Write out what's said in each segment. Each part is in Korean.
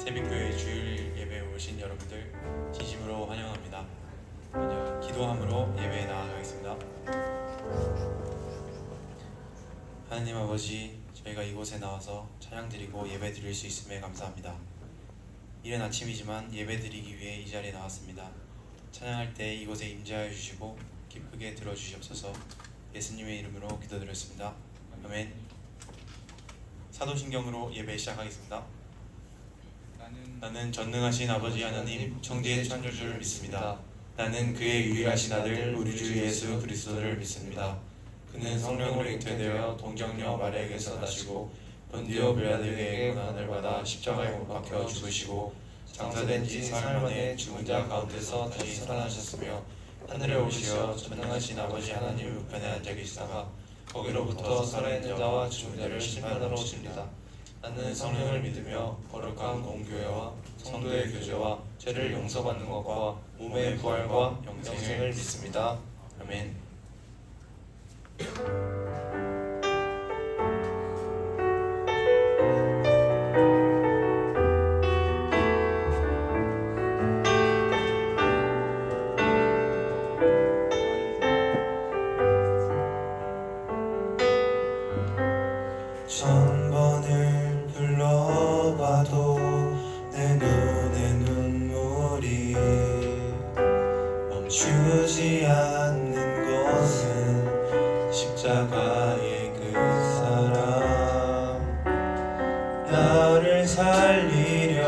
새벽교회 주일 예배에 오신 여러분들 진심으로 환영합니다. 먼저 기도함으로 예배에 나아가겠습니다. 하나님 아버지, 저희가 이곳에 나와서 찬양드리고 예배드릴 수 있음에 감사합니다. 이른 아침이지만 예배드리기 위해 이 자리에 나왔습니다. 찬양할 때 이곳에 임재하여 주시고 기쁘게 들어주시옵소서. 예수님의 이름으로 기도드렸습니다. 아멘. 사도신경으로 예배 시작하겠습니다. 나는 전능하신 아버지 하나님 천지의 창조주를 믿습니다. 나는 그의 유일하신 아들 우리 주 예수 그리스도를 믿습니다. 그는 성령으로 잉태되어 동정녀 마리아에게서 나시고 본디오 빌라도에게 고난을 받아 십자가에 못 박혀 죽으시고 장사된 지 사흘 만에 죽은 자 가운데서 다시 살아나셨으며 하늘에 오르시어 전능하신 아버지 하나님 우편에 앉아 계시다가 거기로부터 살아있는 자와 죽은 자를 심판하러 오십니다. 나는 성령을 믿으며 거룩한 공교회와 성도의 교제와 죄를 용서받는 것과 몸의 부활과 영생을 믿습니다. 아멘. 천번을 불러봐도 내 눈에 눈물이 멈추지 않는 것은 십자가의 그 사랑. 나를 살리려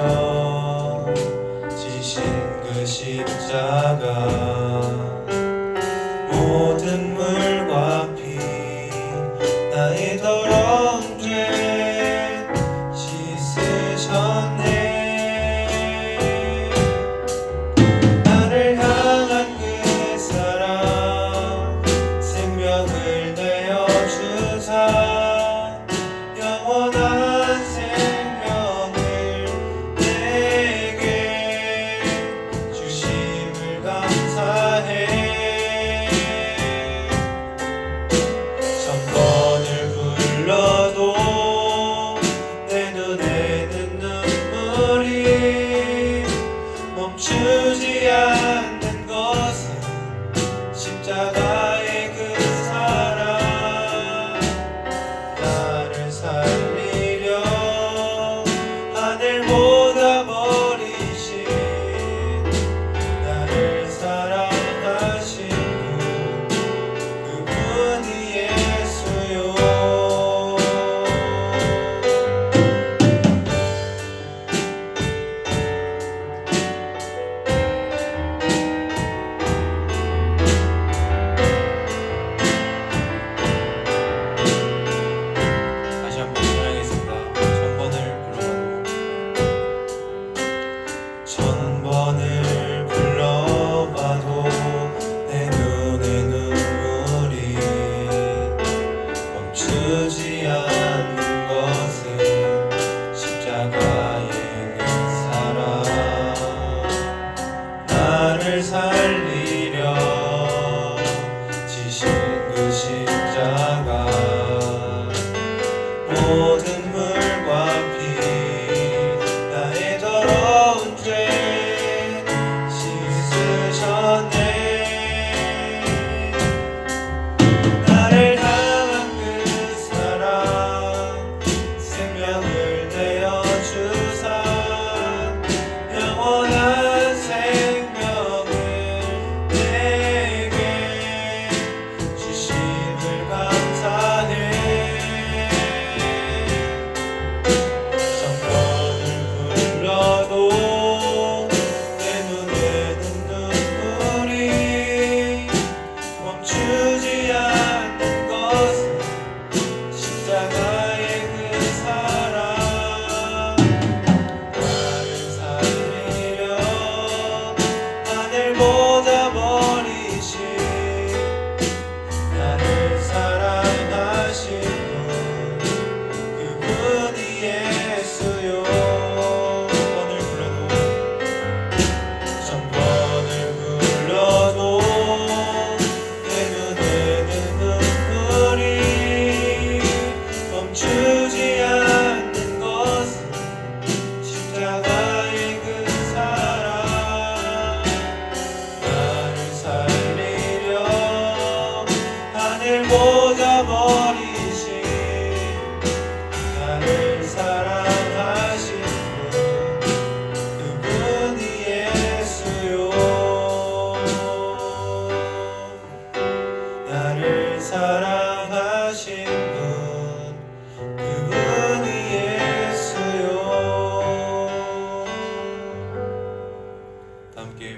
지신 그 십자가, 모든 물과 피 나의 더러운 죄 씻으셨네. 나를 향한 그 사랑 생명을 내어주사 영원한 생명을 내게 주심을 감사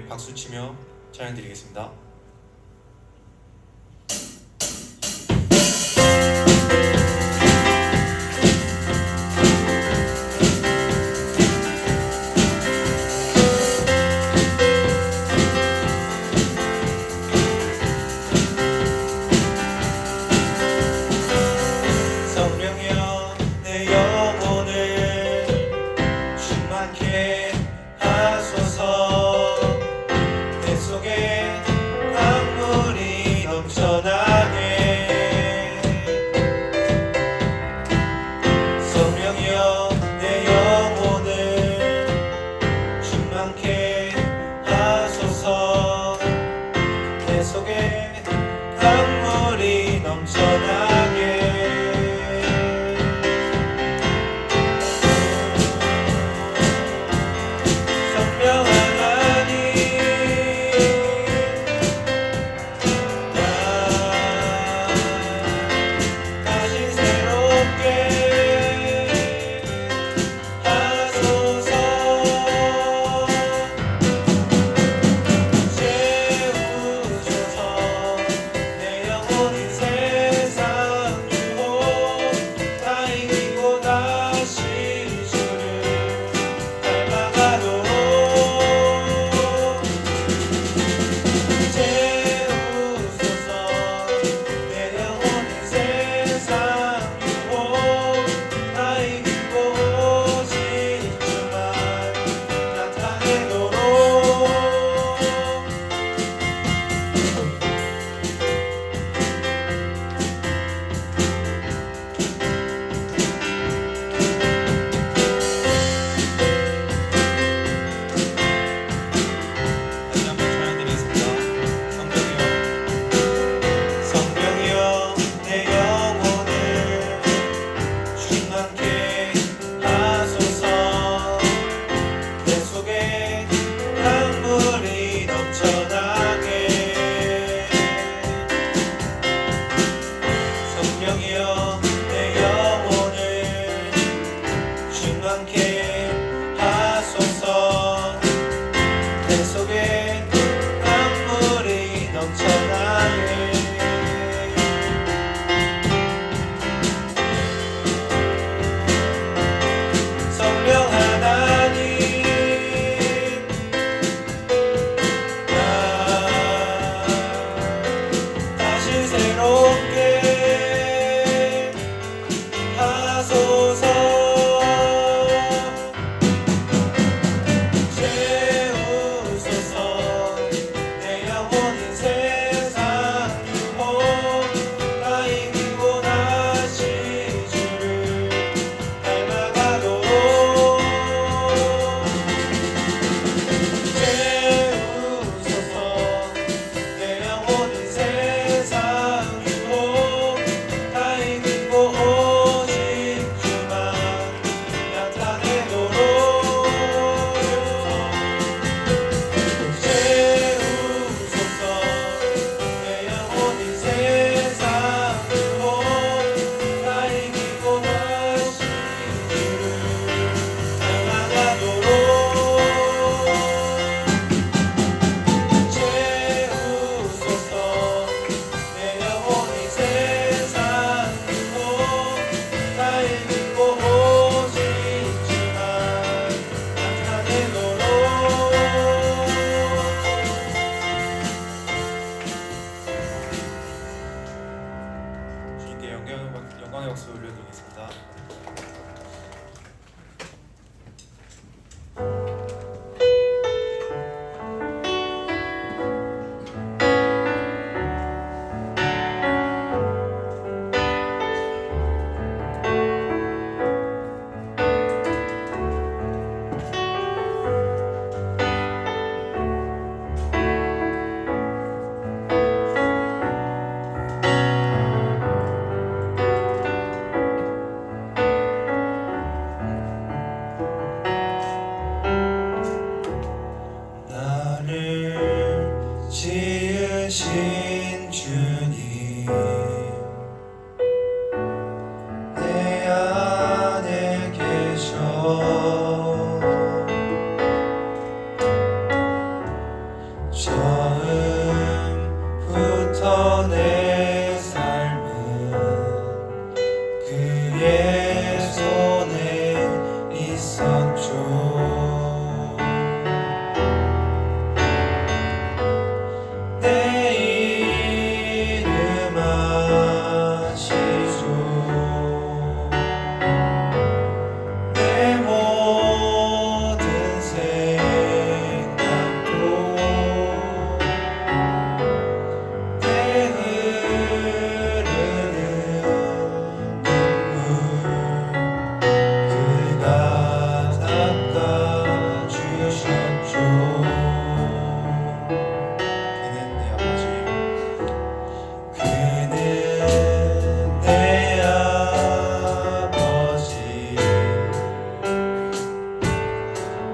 함께 박수치며 찬양드리겠습니다. 성령이여 내 영혼을 충만케 하소서. 내 속에 강물이 넘쳐나게. 성령이여 내 영혼을 충만케 하소서. 내 속에 강물이 넘쳐나게. 성령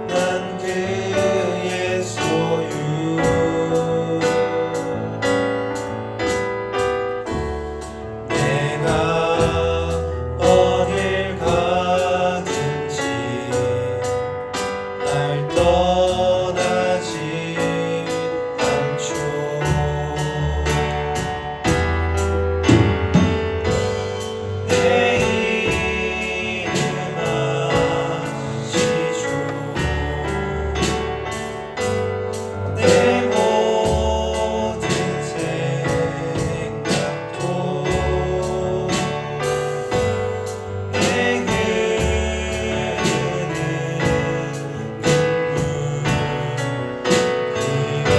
난 그의 소유. 내가 어딜 가든지 날 떠나지 않죠. 내 이름 아시죠. 내 모든 생각도 내 흐르는 눈물 네가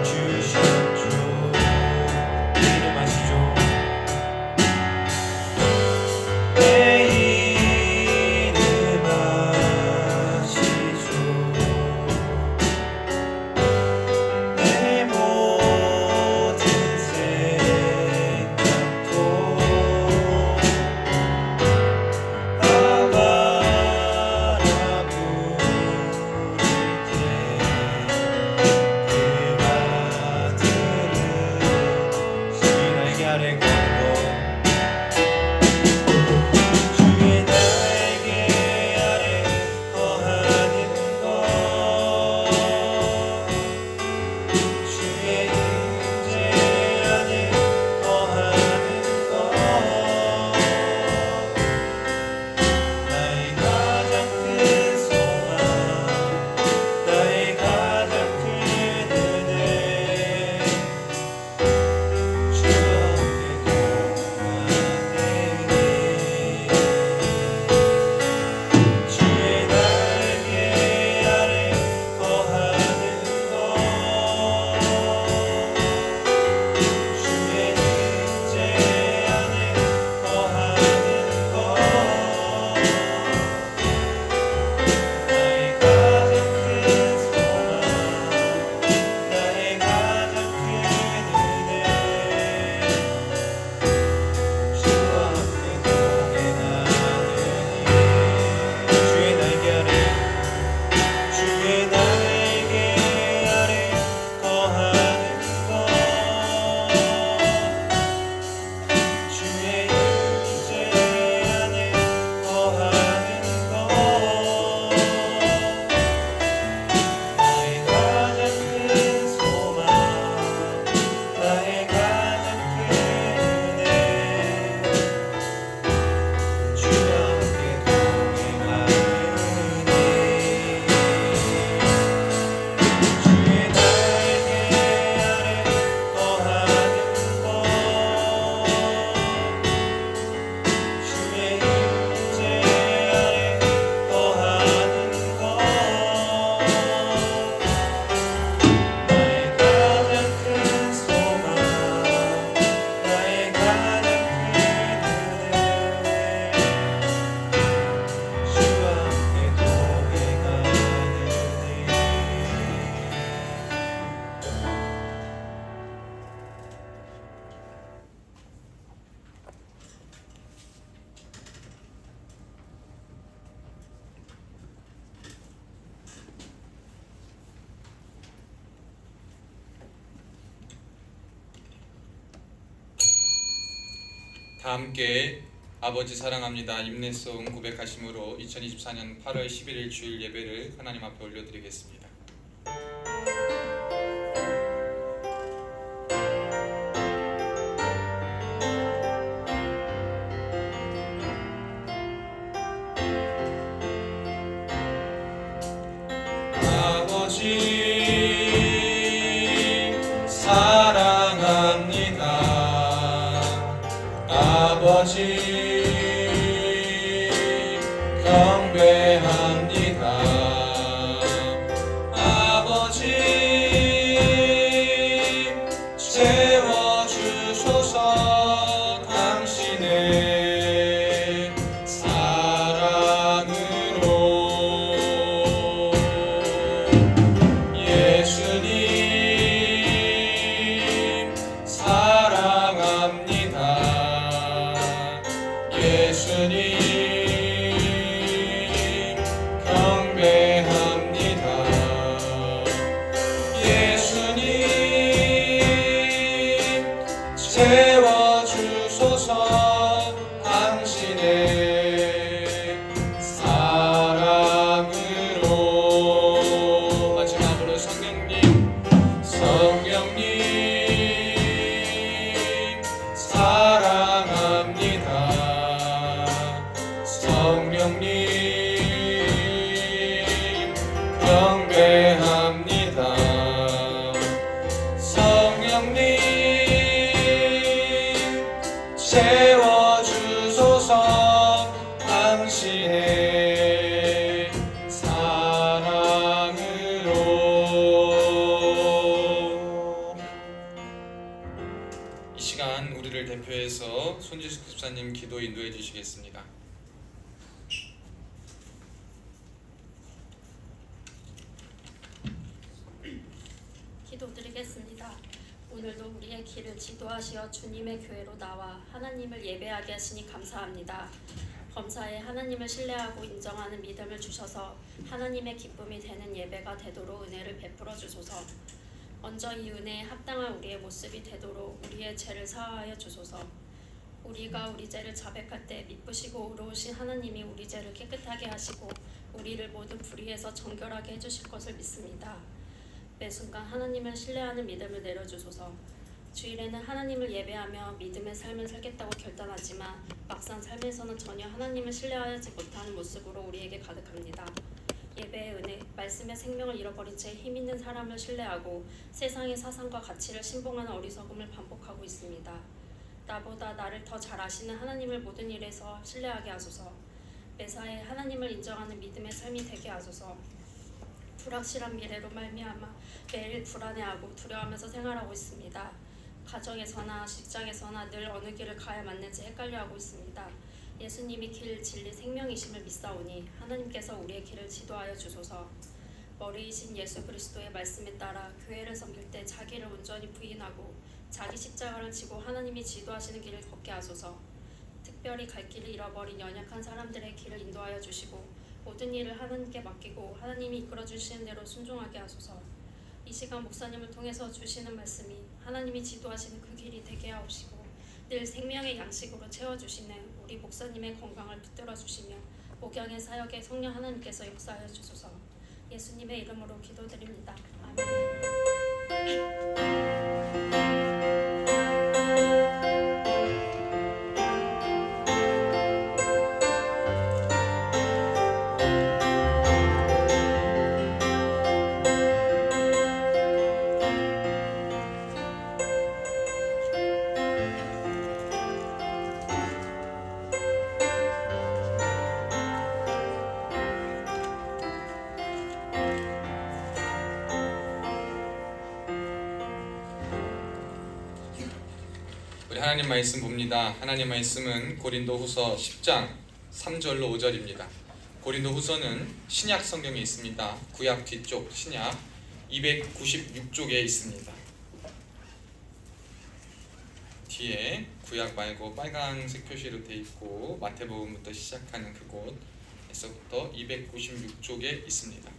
닦아주셨죠. 이름 아시죠. 내 이름 아시죠. 내 모든 생각도 아바라 부를 때 그가 들은 주의 날개 아래 거하는 것. 주의 날개 아래 거하는 것. 주의 임재 안에 거하는 것. 나의 가장 큰 소망, 나의 가장 큰 은혜, 주 함께 동행하니. 주의 날개 아래 거하는 것. 주의 임재 안에 거하는 것. 나의 가장 큰 소망, 나의 가장 큰 은혜, 주와 함께 동행하느니. 주의 날개 아래, 주의 날개 아래 거하는 것. 주의 임재 안에 거하는 것. 나의 가장 큰 소망, 나의 가장 큰 은혜, 주와 함께 동행하느니. 주의 날개 아래 거하는 것. 주의 임재 아래 거하는 것. 나의 가장 큰 소망, 나의 가장 큰 은혜, 주와 함께 동행하느니. 다 함께 아버지 사랑합니다 임내송 고백하심으로 2024년 8월 11일 주일 예배를 하나님 앞에 올려드리겠습니다. 아버지 사랑합니다. 아버지 경배합니다. 아버지 기도 인도해 주시겠습니다. 기도드리겠습니다. 오늘도 우리의 길을 지도하시어 주님의 교회로 나와 하나님을 예배하게 하시니 감사합니다. 범사에 하나님을 신뢰하고 인정하는 믿음을 주셔서 하나님의 기쁨이 되는 예배가 되도록 은혜를 베풀어 주소서. 먼저 이 은혜에 합당한 우리의 모습이 되도록 우리의 죄를 사하여 주소서. 우리가 우리 죄를 자백할 때 미쁘시고 의로우신 하나님이 우리 죄를 깨끗하게 하시고 우리를 모든 불의에서 정결하게 해주실 것을 믿습니다. 매 순간 하나님을 신뢰하는 믿음을 내려주소서. 주일에는 하나님을 예배하며 믿음의 삶을 살겠다고 결단하지만 막상 삶에서는 전혀 하나님을 신뢰하지 못하는 모습으로 우리에게 가득합니다. 예배의 은혜, 말씀의 생명을 잃어버린 채 힘있는 사람을 신뢰하고 세상의 사상과 가치를 신봉하는 어리석음을 반복하고 있습니다. 나보다 나를 더 잘 아시는 하나님을 모든 일에서 신뢰하게 하소서. 매사에 하나님을 인정하는 믿음의 삶이 되게 하소서. 불확실한 미래로 말미암아 매일 불안해하고 두려워하면서 생활하고 있습니다. 가정에서나 직장에서나 늘 어느 길을 가야 맞는지 헷갈려하고 있습니다. 예수님이 길, 진리, 생명이심을 믿사오니 하나님께서 우리의 길을 지도하여 주소서. 머리이신 예수 그리스도의 말씀에 따라 교회를 섬길 때 자기를 온전히 부인하고 자기 십자가를 지고 하나님이 지도하시는 길을 걷게 하소서. 특별히 갈 길을 잃어버린 연약한 사람들의 길을 인도하여 주시고 모든 일을 하나님께 맡기고 하나님이 이끌어 주시는 대로 순종하게 하소서. 이 시간 목사님을 통해서 주시는 말씀이 하나님이 지도하시는 그 길이 되게 하옵시고 늘 생명의 양식으로 채워주시는 우리 목사님의 건강을 붙들어 주시며 목양의 사역에 성령 하나님께서 역사하여 주소서. 예수님의 이름으로 기도드립니다. 아멘. 우리 하나님 말씀 봅니다. 하나님 말씀은 고린도후서 10장 3절로 5절입니다. 고린도후서는 신약 성경에 있습니다. 구약 뒤쪽 신약 296쪽에 있습니다. 뒤에 구약 말고 빨간색 표시로 돼 있고 마태복음부터 시작하는 그곳에서부터 296쪽에 있습니다.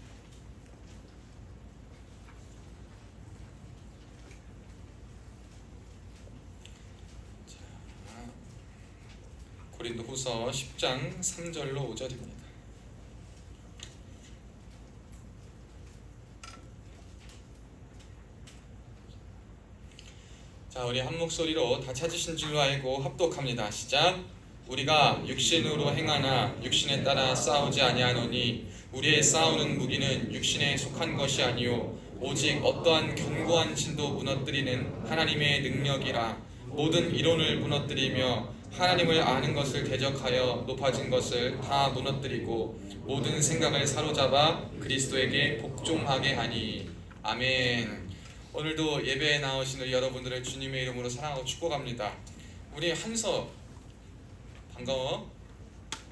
고린도후서 10장 3절로 5절입니다. 자, 우리 한 목소리로 다 찾으신 줄로 알고 합독합니다. 시작. 우리가 육신으로 행하나 육신에 따라 싸우지 아니하노니 우리의 싸우는 무기는 육신에 속한 것이 아니요 오직 어떠한 견고한 진도 무너뜨리는 하나님의 능력이라. 모든 이론을 무너뜨리며 하나님을 아는 것을 대적하여 높아진 것을 다 무너뜨리고 모든 생각을 사로잡아 그리스도에게 복종하게 하니. 아멘. 오늘도 예배에 나오신 우리 여러분들을 주님의 이름으로 사랑하고 축복합니다. 우리 한서 반가워.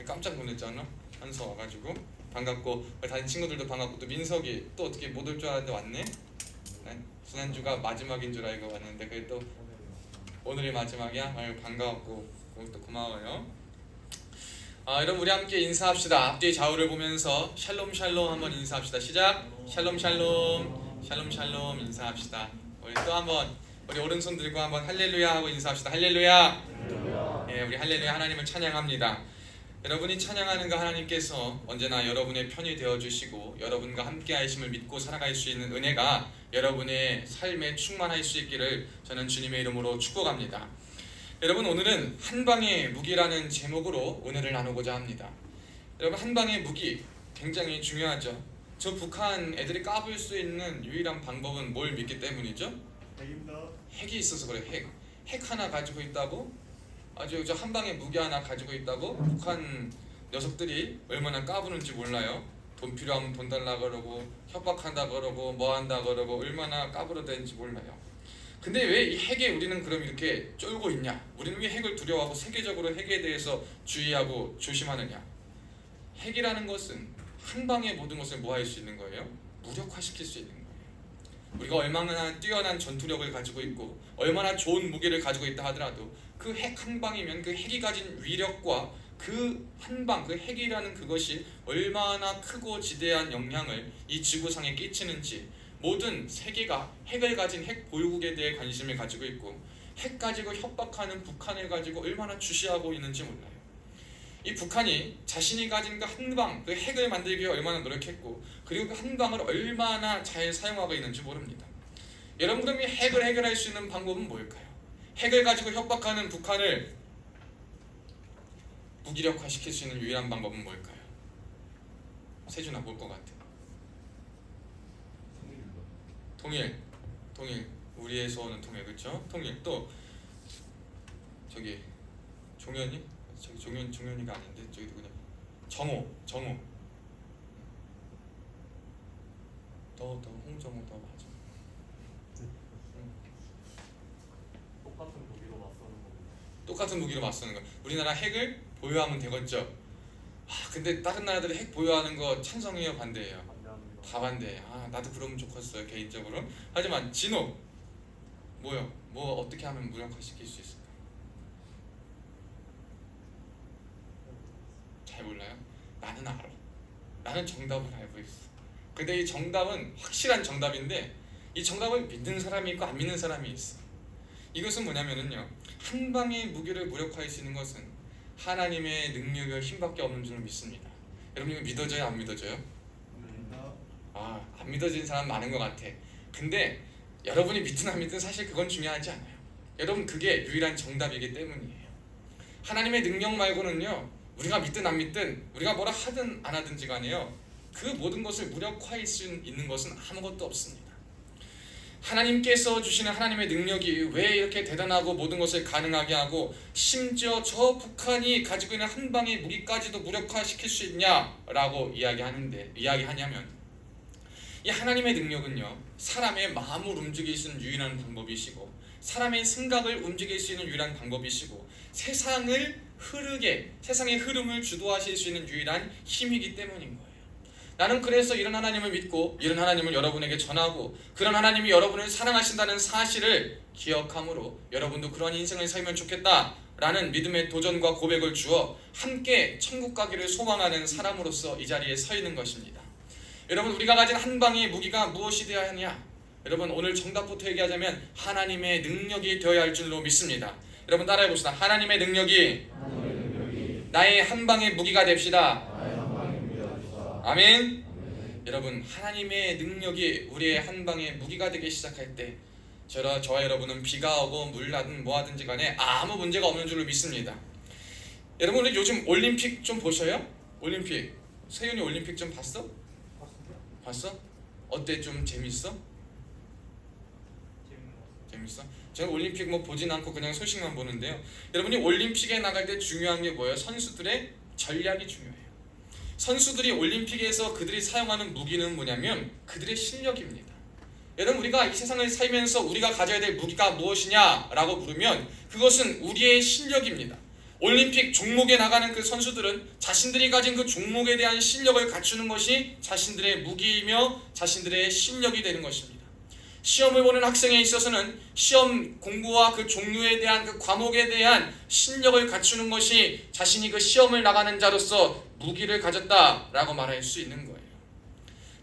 깜짝 놀랐잖아. 한서 와가지고 반갑고 다른 친구들도 반갑고 또 민석이 또 어떻게 못 올 줄 알았는데 왔네. 난 지난주가 마지막인 줄 알고 왔는데 그게 또 오늘이 마지막이야? 아유 반가웠고 또 고마워요. 여러분 우리 함께 인사합시다. 앞뒤 좌우를 보면서 샬롬 샬롬 한번 인사합시다. 시작. 샬롬 샬롬 샬롬 샬롬 인사합시다. 우리 또 한번 우리 오른손 들고 한번 할렐루야 하고 인사합시다. 할렐루야. 예, 우리 할렐루야 하나님을 찬양합니다. 여러분이 찬양하는 그 하나님께서 언제나 여러분의 편이 되어주시고 여러분과 함께 하심을 믿고 살아갈 수 있는 은혜가 여러분의 삶에 충만할 수 있기를 저는 주님의 이름으로 축복합니다. 여러분 오늘은 한방의 무기라는 제목으로 은혜를 나누고자 합니다. 여러분 한방의 무기 굉장히 중요하죠. 저 북한 애들이 까불 수 있는 유일한 방법은 뭘 믿기 때문이죠? 핵이 있어서 그래. 핵 하나 가지고 있다고? 아주 저 한방의 무기 하나 가지고 있다고? 북한 녀석들이 얼마나 까부는지 몰라요. 돈 필요하면 돈 달라 그러고 협박한다 그러고 뭐 한다 그러고 얼마나 까불어대는지 몰라요. 근데 왜 이 핵에 우리는 그럼 이렇게 쫄고 있냐? 우리는 왜 핵을 두려워하고 세계적으로 핵에 대해서 주의하고 조심하느냐? 핵이라는 것은 한 방에 모든 것을 뭐 할 수 있는 거예요? 무력화시킬 수 있는 거예요. 우리가 얼마나 뛰어난 전투력을 가지고 있고 얼마나 좋은 무기를 가지고 있다 하더라도 그 핵 한 방이면 그 핵이 가진 위력과 그 한 방, 그 핵이라는 그것이 얼마나 크고 지대한 영향을 이 지구상에 끼치는지 모든 세계가 핵을 가진 핵 보유국에 대해 관심을 가지고 있고 핵 가지고 협박하는 북한을 가지고 얼마나 주시하고 있는지 몰라요. 이 북한이 자신이 가진 그 한 방, 그 핵을 만들기 위해 얼마나 노력했고 그리고 그 한 방을 얼마나 잘 사용하고 있는지 모릅니다. 여러분 그럼 이 핵을 해결할 수 있는 방법은 뭘까요? 핵을 가지고 협박하는 북한을 무기력화시킬 수 있는 유일한 방법은 뭘까요? 세준아 뭘 것 같아? 통일. 우리의 소원은 통일, 그렇죠? 통일. 또 저기 종현이? 저기 종현이가 아닌데 저기 누구냐? 정호. 너 홍정호 너 맞아. 똑같은 무기로 맞서는 거. 우리나라 핵을 보유하면 되겠죠. 근데 다른 나라들이 핵 보유하는 거 찬성해요, 반대해요? 다 반대. 나도 그러면 좋겠어요 개인적으로. 하지만 진호 뭐요? 뭐 어떻게 하면 무력화시킬 수 있을까? 잘 몰라요? 나는 알아. 나는 정답을 알고 있어. 근데 이 정답은 확실한 정답인데 이 정답을 믿는 사람이 있고 안 믿는 사람이 있어. 이것은 뭐냐면은요, 한 방의 무기를 무력화할 수 있는 것은 하나님의 능력과 힘밖에 없는 줄 믿습니다. 여러분 이거 믿어져요, 안 믿어져요? 안 믿어지는 사람 많은 것 같아. 근데 여러분이 믿든 안 믿든 사실 그건 중요하지 않아요. 여러분 그게 유일한 정답이기 때문이에요. 하나님의 능력 말고는요, 우리가 믿든 안 믿든 우리가 뭐라 하든 안 하든지 간에요, 그 모든 것을 무력화할 수 있는 것은 아무것도 없습니다. 하나님께서 주시는 하나님의 능력이 왜 이렇게 대단하고 모든 것을 가능하게 하고 심지어 저 북한이 가지고 있는 한 방의 무기까지도 무력화시킬 수 있냐라고 이야기하냐면, 이 하나님의 능력은요, 사람의 마음을 움직일 수 있는 유일한 방법이시고 사람의 생각을 움직일 수 있는 유일한 방법이시고 세상의 흐름을 주도하실 수 있는 유일한 힘이기 때문인 거예요. 나는 그래서 이런 하나님을 믿고 이런 하나님을 여러분에게 전하고 그런 하나님이 여러분을 사랑하신다는 사실을 기억함으로 여러분도 그런 인생을 살면 좋겠다라는 믿음의 도전과 고백을 주어 함께 천국 가기를 소망하는 사람으로서 이 자리에 서 있는 것입니다. 여러분 우리가 가진 한 방의 무기가 무엇이 되어야 하냐? 여러분 오늘 정답부터 얘기하자면 하나님의 능력이 되어야 할 줄로 믿습니다. 여러분 따라해 봅시다. 하나님의 능력이 나의 한 방의 무기가 됩시다. 아멘. 여러분 하나님의 능력이 우리의 한 방의 무기가 되기 시작할 때 저와 여러분은 비가 오고 물나든 뭐하든지 간에 아무 문제가 없는 줄로 믿습니다. 여러분 우리 요즘 올림픽 좀 보셔요? 올림픽. 세윤이 올림픽 좀 봤어? 봤어? 어때? 좀 재밌어? 재밌어? 저는 올림픽 뭐 보진 않고 그냥 소식만 보는데요. 여러분이 올림픽에 나갈 때 중요한 게 뭐예요? 선수들의 전략이 중요해요. 선수들이 올림픽에서 그들이 사용하는 무기는 뭐냐면 그들의 실력입니다. 여러분 우리가 이 세상을 살면서 우리가 가져야 될 무기가 무엇이냐라고 물으면 그것은 우리의 실력입니다. 올림픽 종목에 나가는 그 선수들은 자신들이 가진 그 종목에 대한 실력을 갖추는 것이 자신들의 무기이며 자신들의 실력이 되는 것입니다. 시험을 보는 학생에 있어서는 시험 공부와 그 종류에 대한 그 과목에 대한 실력을 갖추는 것이 자신이 그 시험을 나가는 자로서 무기를 가졌다라고 말할 수 있는 거예요.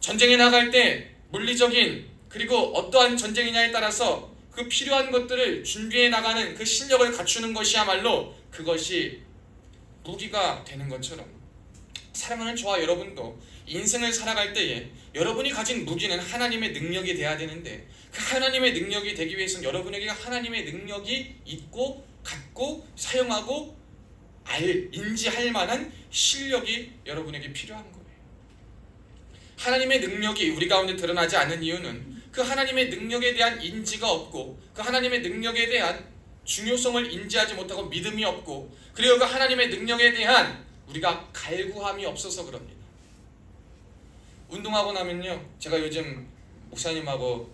전쟁에 나갈 때 물리적인 그리고 어떠한 전쟁이냐에 따라서 그 필요한 것들을 준비해 나가는 그 실력을 갖추는 것이야말로 그것이 무기가 되는 것처럼 사랑하는 저와 여러분도 인생을 살아갈 때에 여러분이 가진 무기는 하나님의 능력이 돼야 되는데 그 하나님의 능력이 되기 위해서는 여러분에게 하나님의 능력이 있고 갖고 사용하고 인지할 만한 실력이 여러분에게 필요한 거예요. 하나님의 능력이 우리 가운데 드러나지 않는 이유는 그 하나님의 능력에 대한 인지가 없고 그 하나님의 능력에 대한 중요성을 인지하지 못하고 믿음이 없고 그리고 그 하나님의 능력에 대한 우리가 갈구함이 없어서 그럽니다. 운동하고 나면요, 제가 요즘 목사님하고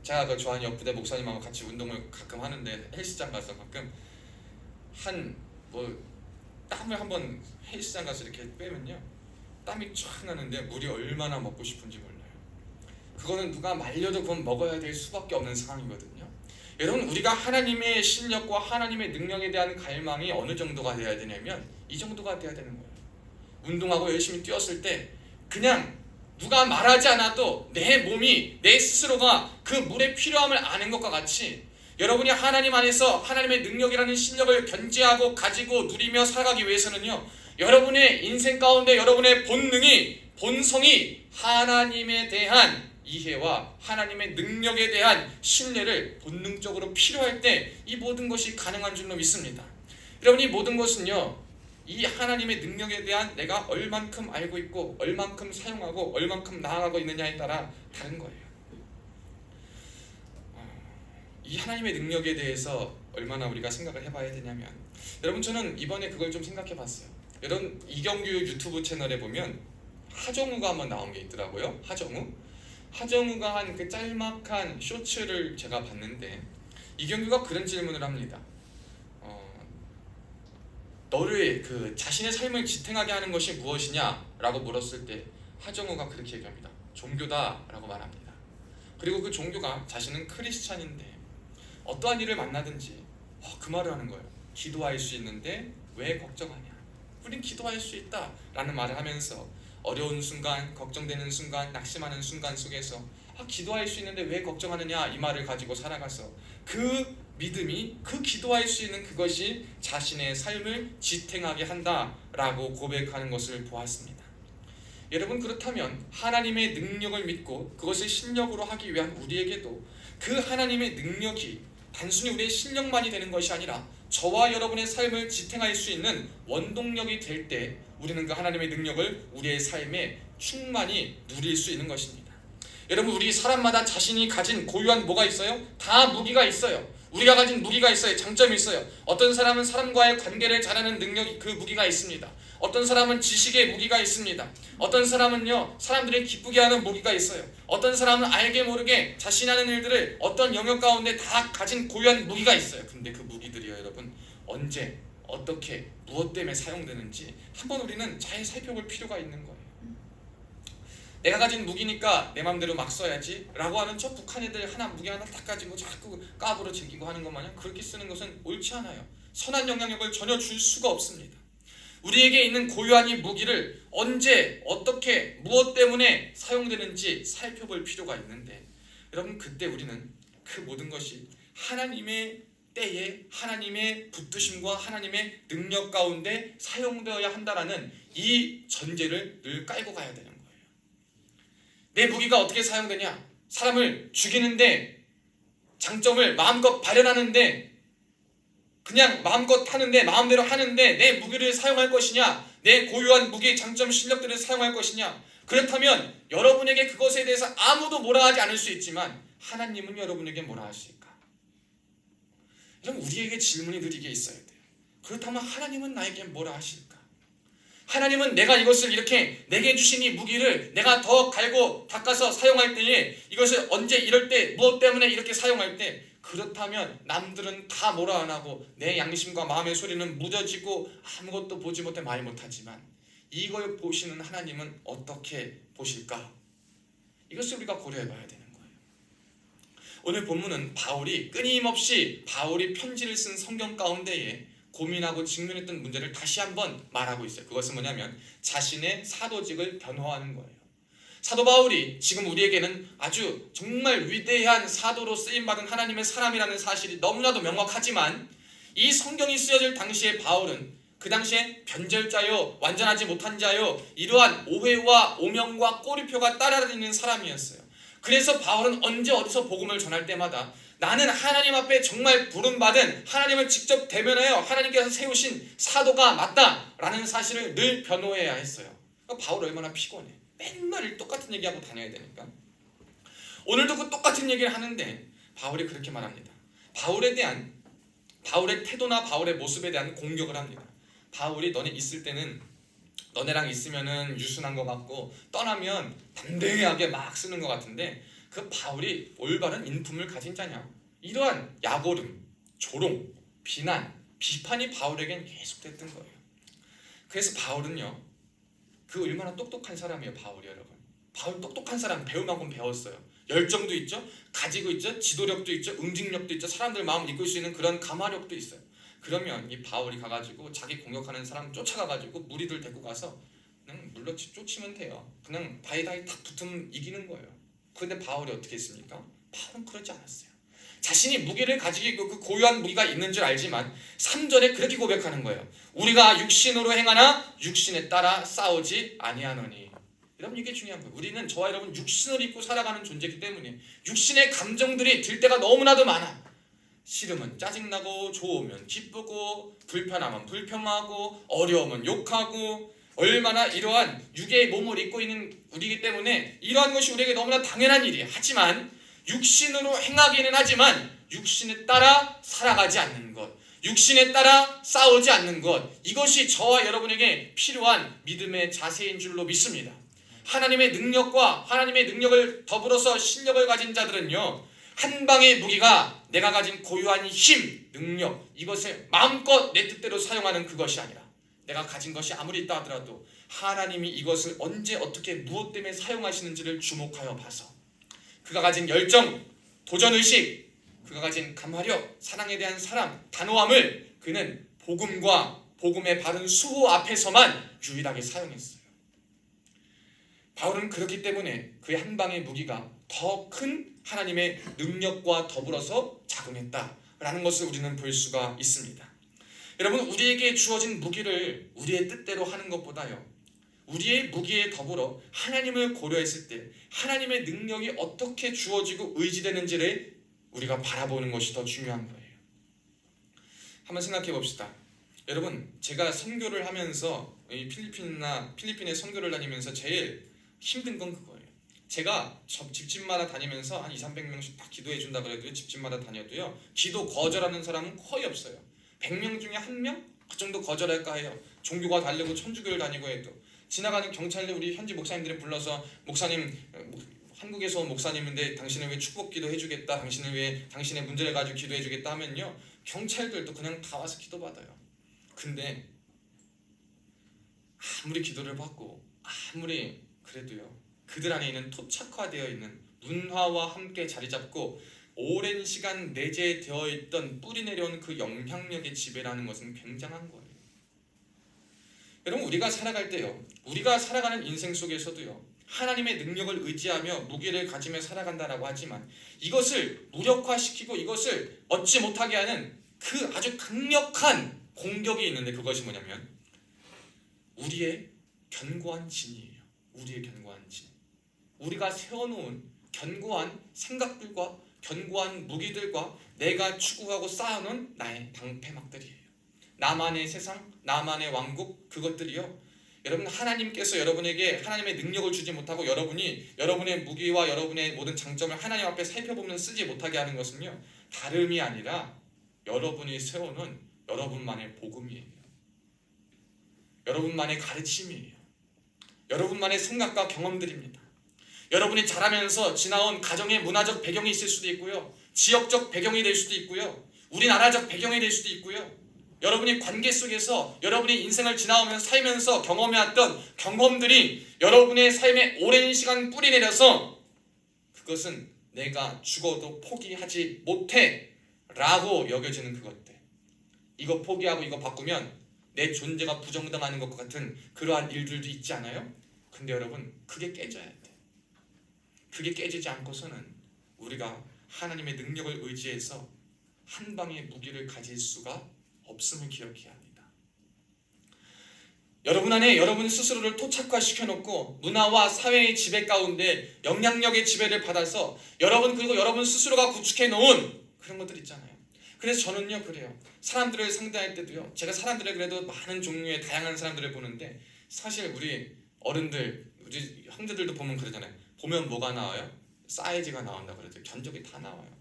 제가 그 좋아하는 옆부대 목사님하고 같이 운동을 가끔 하는데 헬스장 가서 가끔 땀을 한번 헬스장 가서 이렇게 빼면요 땀이 쫙 나는데 물이 얼마나 먹고 싶은지 몰라요. 그거는 누가 말려도 그건 먹어야 될 수밖에 없는 상황이거든요. 여러분 우리가 하나님의 실력과 하나님의 능력에 대한 갈망이 어느 정도가 돼야 되냐면 이 정도가 돼야 되는 거예요. 운동하고 열심히 뛰었을 때 그냥 누가 말하지 않아도 내 몸이 내 스스로가 그 물의 필요함을 아는 것과 같이 여러분이 하나님 안에서 하나님의 능력이라는 실력을 견지하고 가지고 누리며 살아가기 위해서는요 여러분의 인생 가운데 여러분의 본성이 하나님에 대한 이해와 하나님의 능력에 대한 신뢰를 본능적으로 필요할 때 이 모든 것이 가능한 줄로 믿습니다. 여러분 이 모든 것은요 이 하나님의 능력에 대한 내가 얼만큼 알고 있고 얼만큼 사용하고 얼만큼 나아가고 있느냐에 따라 다른 거예요. 이 하나님의 능력에 대해서 얼마나 우리가 생각을 해봐야 되냐면 여러분 저는 이번에 그걸 좀 생각해 봤어요. 여러분 이경규 유튜브 채널에 보면 하정우가 한번 나온 게 있더라고요. 하정우가 한 그 짤막한 쇼츠를 제가 봤는데 이경규가 그런 질문을 합니다. 너를 그 자신의 삶을 지탱하게 하는 것이 무엇이냐? 라고 물었을 때 하정우가 그렇게 얘기합니다. 종교다 라고 말합니다. 그리고 그 종교가 자신은 크리스찬인데 어떠한 일을 만나든지 그 말을 하는 거예요. 기도할 수 있는데 왜 걱정하냐? 우린 기도할 수 있다 라는 말을 하면서 어려운 순간, 걱정되는 순간, 낙심하는 순간 속에서 기도할 수 있는데 왜 걱정하느냐 이 말을 가지고 살아가서 그 믿음이 그 기도할 수 있는 그것이 자신의 삶을 지탱하게 한다라고 고백하는 것을 보았습니다. 여러분 그렇다면 하나님의 능력을 믿고 그것을 실력으로 하기 위한 우리에게도 그 하나님의 능력이 단순히 우리의 실력만이 되는 것이 아니라 저와 여러분의 삶을 지탱할 수 있는 원동력이 될 때 우리는 그 하나님의 능력을 우리의 삶에 충만히 누릴 수 있는 것입니다. 여러분 우리 사람마다 자신이 가진 고유한 뭐가 있어요? 다 무기가 있어요. 우리가 가진 무기가 있어요. 장점이 있어요. 어떤 사람은 사람과의 관계를 잘하는 능력이 그 무기가 있습니다. 어떤 사람은 지식의 무기가 있습니다. 어떤 사람은요 사람들을 기쁘게 하는 무기가 있어요. 어떤 사람은 알게 모르게 자신이 하는 일들을 어떤 영역 가운데 다 가진 고유한 무기가 있어요. 근데 그 무기들이요 여러분 언제 어떻게 무엇 때문에 사용되는지 한번 우리는 잘 살펴볼 필요가 있는 거예요. 내가 가진 무기니까 내 맘대로 막 써야지 라고 하는 저 북한 애들 무기 하나 딱 가지고 자꾸 까불어 즐기고 하는 것 마냥 그렇게 쓰는 것은 옳지 않아요. 선한 영향력을 전혀 줄 수가 없습니다. 우리에게 있는 고유한 이 무기를 언제 어떻게 무엇 때문에 사용되는지 살펴볼 필요가 있는데 여러분 그때 우리는 그 모든 것이 하나님의 때에 하나님의 붙드심과 하나님의 능력 가운데 사용되어야 한다라는 이 전제를 늘 깔고 가야 되는 거예요. 내 무기가 어떻게 사용되냐? 사람을 죽이는데 장점을 마음껏 발현하는데 그냥 마음껏 하는데 마음대로 하는데 내 무기를 사용할 것이냐? 내 고유한 무기 장점 실력들을 사용할 것이냐? 그렇다면 여러분에게 그것에 대해서 아무도 뭐라 하지 않을 수 있지만 하나님은 여러분에게 뭐라 하실까? 이런 우리에게 질문이 늘 이게 있어야 돼요. 그렇다면 하나님은 나에게 뭐라 하실까? 하나님은 내가 이것을 이렇게 내게 주신 이 무기를 내가 더 갈고 닦아서 사용할 때에 이것을 언제 이럴 때 무엇 때문에 이렇게 사용할 때 그렇다면 남들은 다 뭐라 안 하고 내 양심과 마음의 소리는 무뎌지고 아무것도 보지 못해 말 못하지만 이걸 보시는 하나님은 어떻게 보실까? 이것을 우리가 고려해 봐야 되는 거예요. 오늘 본문은 바울이 끊임없이 바울이 편지를 쓴 성경 가운데에 고민하고 직면했던 문제를 다시 한번 말하고 있어요. 그것은 뭐냐면 자신의 사도직을 변호하는 거예요. 사도 바울이 지금 우리에게는 아주 정말 위대한 사도로 쓰임받은 하나님의 사람이라는 사실이 너무나도 명확하지만 이 성경이 쓰여질 당시에 바울은 그 당시에 변절자요 완전하지 못한 자요 이러한 오해와 오명과 꼬리표가 따라다니는 사람이었어요. 그래서 바울은 언제 어디서 복음을 전할 때마다 나는 하나님 앞에 정말 부름받은 하나님을 직접 대면하여 하나님께서 세우신 사도가 맞다라는 사실을 늘 변호해야 했어요. 바울 얼마나 피곤해. 맨날 똑같은 얘기하고 다녀야 되니까. 오늘도 그 똑같은 얘기를 하는데 바울이 그렇게 말합니다. 바울의 태도나 바울의 모습에 대한 공격을 합니다. 바울이 너네 있을 때는 너네랑 있으면은 유순한 것 같고 떠나면 담대하게 막 쓰는 것 같은데 그 바울이 올바른 인품을 가진 자냐? 이러한 약오름, 조롱, 비난, 비판이 바울에겐 계속됐던 거예요. 그래서 바울은요, 그 얼마나 똑똑한 사람이에요, 바울이 여러분. 바울 똑똑한 사람, 배울 만큼 배웠어요. 열정도 있죠, 가지고 있죠, 지도력도 있죠, 응징력도 있죠, 사람들 마음을 이끌 수 있는 그런 감화력도 있어요. 그러면 이 바울이 가가지고 자기 공격하는 사람 쫓아가가지고 무리들 데리고 가서 그냥 물러 쫓으면 돼요. 그냥 바이바이 탁 붙으면 이기는 거예요. 그런데 바울이 어떻게 했습니까? 바울은 그러지 않았어요. 자신이 무기를 가지고 있고 그 고유한 무기가 있는 줄 알지만 3절에 그렇게 고백하는 거예요. 우리가 육신으로 행하나 육신에 따라 싸우지 아니하노니. 여러분, 이게 중요한 거예요. 우리는 저와 여러분 육신을 입고 살아가는 존재이기 때문에 육신의 감정들이 들 때가 너무나도 많아. 싫으면 짜증나고, 좋으면 기쁘고, 불편하면 불평하고, 어려우면 욕하고, 얼마나 이러한 육의 몸을 입고 있는 우리이기 때문에 이러한 것이 우리에게 너무나 당연한 일이에요. 하지만 육신으로 행하기는 하지만 육신에 따라 살아가지 않는 것, 육신에 따라 싸우지 않는 것, 이것이 저와 여러분에게 필요한 믿음의 자세인 줄로 믿습니다. 하나님의 능력과 하나님의 능력을 더불어서 실력을 가진 자들은요, 한 방의 무기가 내가 가진 고유한 힘, 능력, 이것을 마음껏 내 뜻대로 사용하는 그것이 아니라 내가 가진 것이 아무리 있다 하더라도 하나님이 이것을 언제 어떻게 무엇 때문에 사용하시는지를 주목하여 봐서 그가 가진 열정, 도전의식, 그가 가진 감화력, 사랑에 대한 사랑, 단호함을 그는 복음과 복음의 바른 수호 앞에서만 유일하게 사용했어요. 바울은 그렇기 때문에 그의 한 방의 무기가 더 큰 하나님의 능력과 더불어서 작용했다라는 것을 우리는 볼 수가 있습니다. 여러분, 우리에게 주어진 무기를 우리의 뜻대로 하는 것보다요, 우리의 무기에 더불어 하나님을 고려했을 때 하나님의 능력이 어떻게 주어지고 의지되는지를 우리가 바라보는 것이 더 중요한 거예요. 한번 생각해 봅시다. 여러분, 제가 선교를 하면서 이 필리핀에 선교를 다니면서 제일 힘든 건 그거예요. 제가 집집마다 다니면서 한 200~300명씩 다 기도해 준다 그래도 집집마다 다녀도요, 기도 거절하는 사람은 거의 없어요. 100명 중에 1명? 그 정도 거절할까 해요. 종교가 다르고 천주교를 다니고 해도. 지나가는 경찰들, 우리 현지 목사님들을 불러서 목사님, 한국에서 온 목사님인데 당신을 위해 축복 기도해 주겠다, 당신을 위해 당신의 문제를 가지고 기도해 주겠다 하면요, 경찰들도 그냥 다 와서 기도받아요. 근데 아무리 기도를 받고 아무리 그래도요, 그들 안에 있는 토착화되어 있는 문화와 함께 자리 잡고 오랜 시간 내재되어 있던 뿌리 내려온 그 영향력의 지배라는 것은 굉장한 거예요. 여러분, 우리가 살아갈 때요, 우리가 살아가는 인생 속에서도요, 하나님의 능력을 의지하며 무기를 가지며 살아간다라고 하지만 이것을 무력화시키고 이것을 얻지 못하게 하는 그 아주 강력한 공격이 있는데, 그것이 뭐냐면 우리의 견고한 진이에요. 우리의 견고한 진. 우리가 세워놓은 견고한 생각들과 견고한 무기들과 내가 추구하고 쌓아놓은 나의 방패막들이에요. 나만의 세상, 나만의 왕국, 그것들이요, 여러분, 하나님께서 여러분에게 하나님의 능력을 주지 못하고 여러분이 여러분의 무기와 여러분의 모든 장점을 하나님 앞에 살펴보면 쓰지 못하게 하는 것은요, 다름이 아니라 여러분이 세워놓은 여러분만의 복음이에요. 여러분만의 가르침이에요. 여러분만의 생각과 경험들입니다. 여러분이 자라면서 지나온 가정의 문화적 배경이 있을 수도 있고요, 지역적 배경이 될 수도 있고요, 우리나라적 배경이 될 수도 있고요, 여러분이 관계 속에서 여러분이 인생을 지나오면서 살면서 경험해왔던 경험들이 여러분의 삶에 오랜 시간 뿌리 내려서 그것은 내가 죽어도 포기하지 못해 라고 여겨지는 그것들, 이거 포기하고 이거 바꾸면 내 존재가 부정당하는 것과 같은 그러한 일들도 있지 않아요? 근데 여러분, 그게 깨져야 돼. 그게 깨지지 않고서는 우리가 하나님의 능력을 의지해서 한 방의 무기를 가질 수가 없음을 기억해야 합니다. 여러분 안에 여러분 스스로를 토착화시켜놓고 문화와 사회의 지배 가운데 영향력의 지배를 받아서 여러분, 그리고 여러분 스스로가 구축해놓은 그런 것들 있잖아요. 그래서 저는요, 그래요. 사람들을 상대할 때도요, 제가 사람들을 그래도 많은 종류의 다양한 사람들을 보는데, 사실 우리 어른들, 우리 형제들도 보면 그러잖아요. 보면 뭐가 나와요? 사이즈가 나온다 그러죠. 견적이 다 나와요.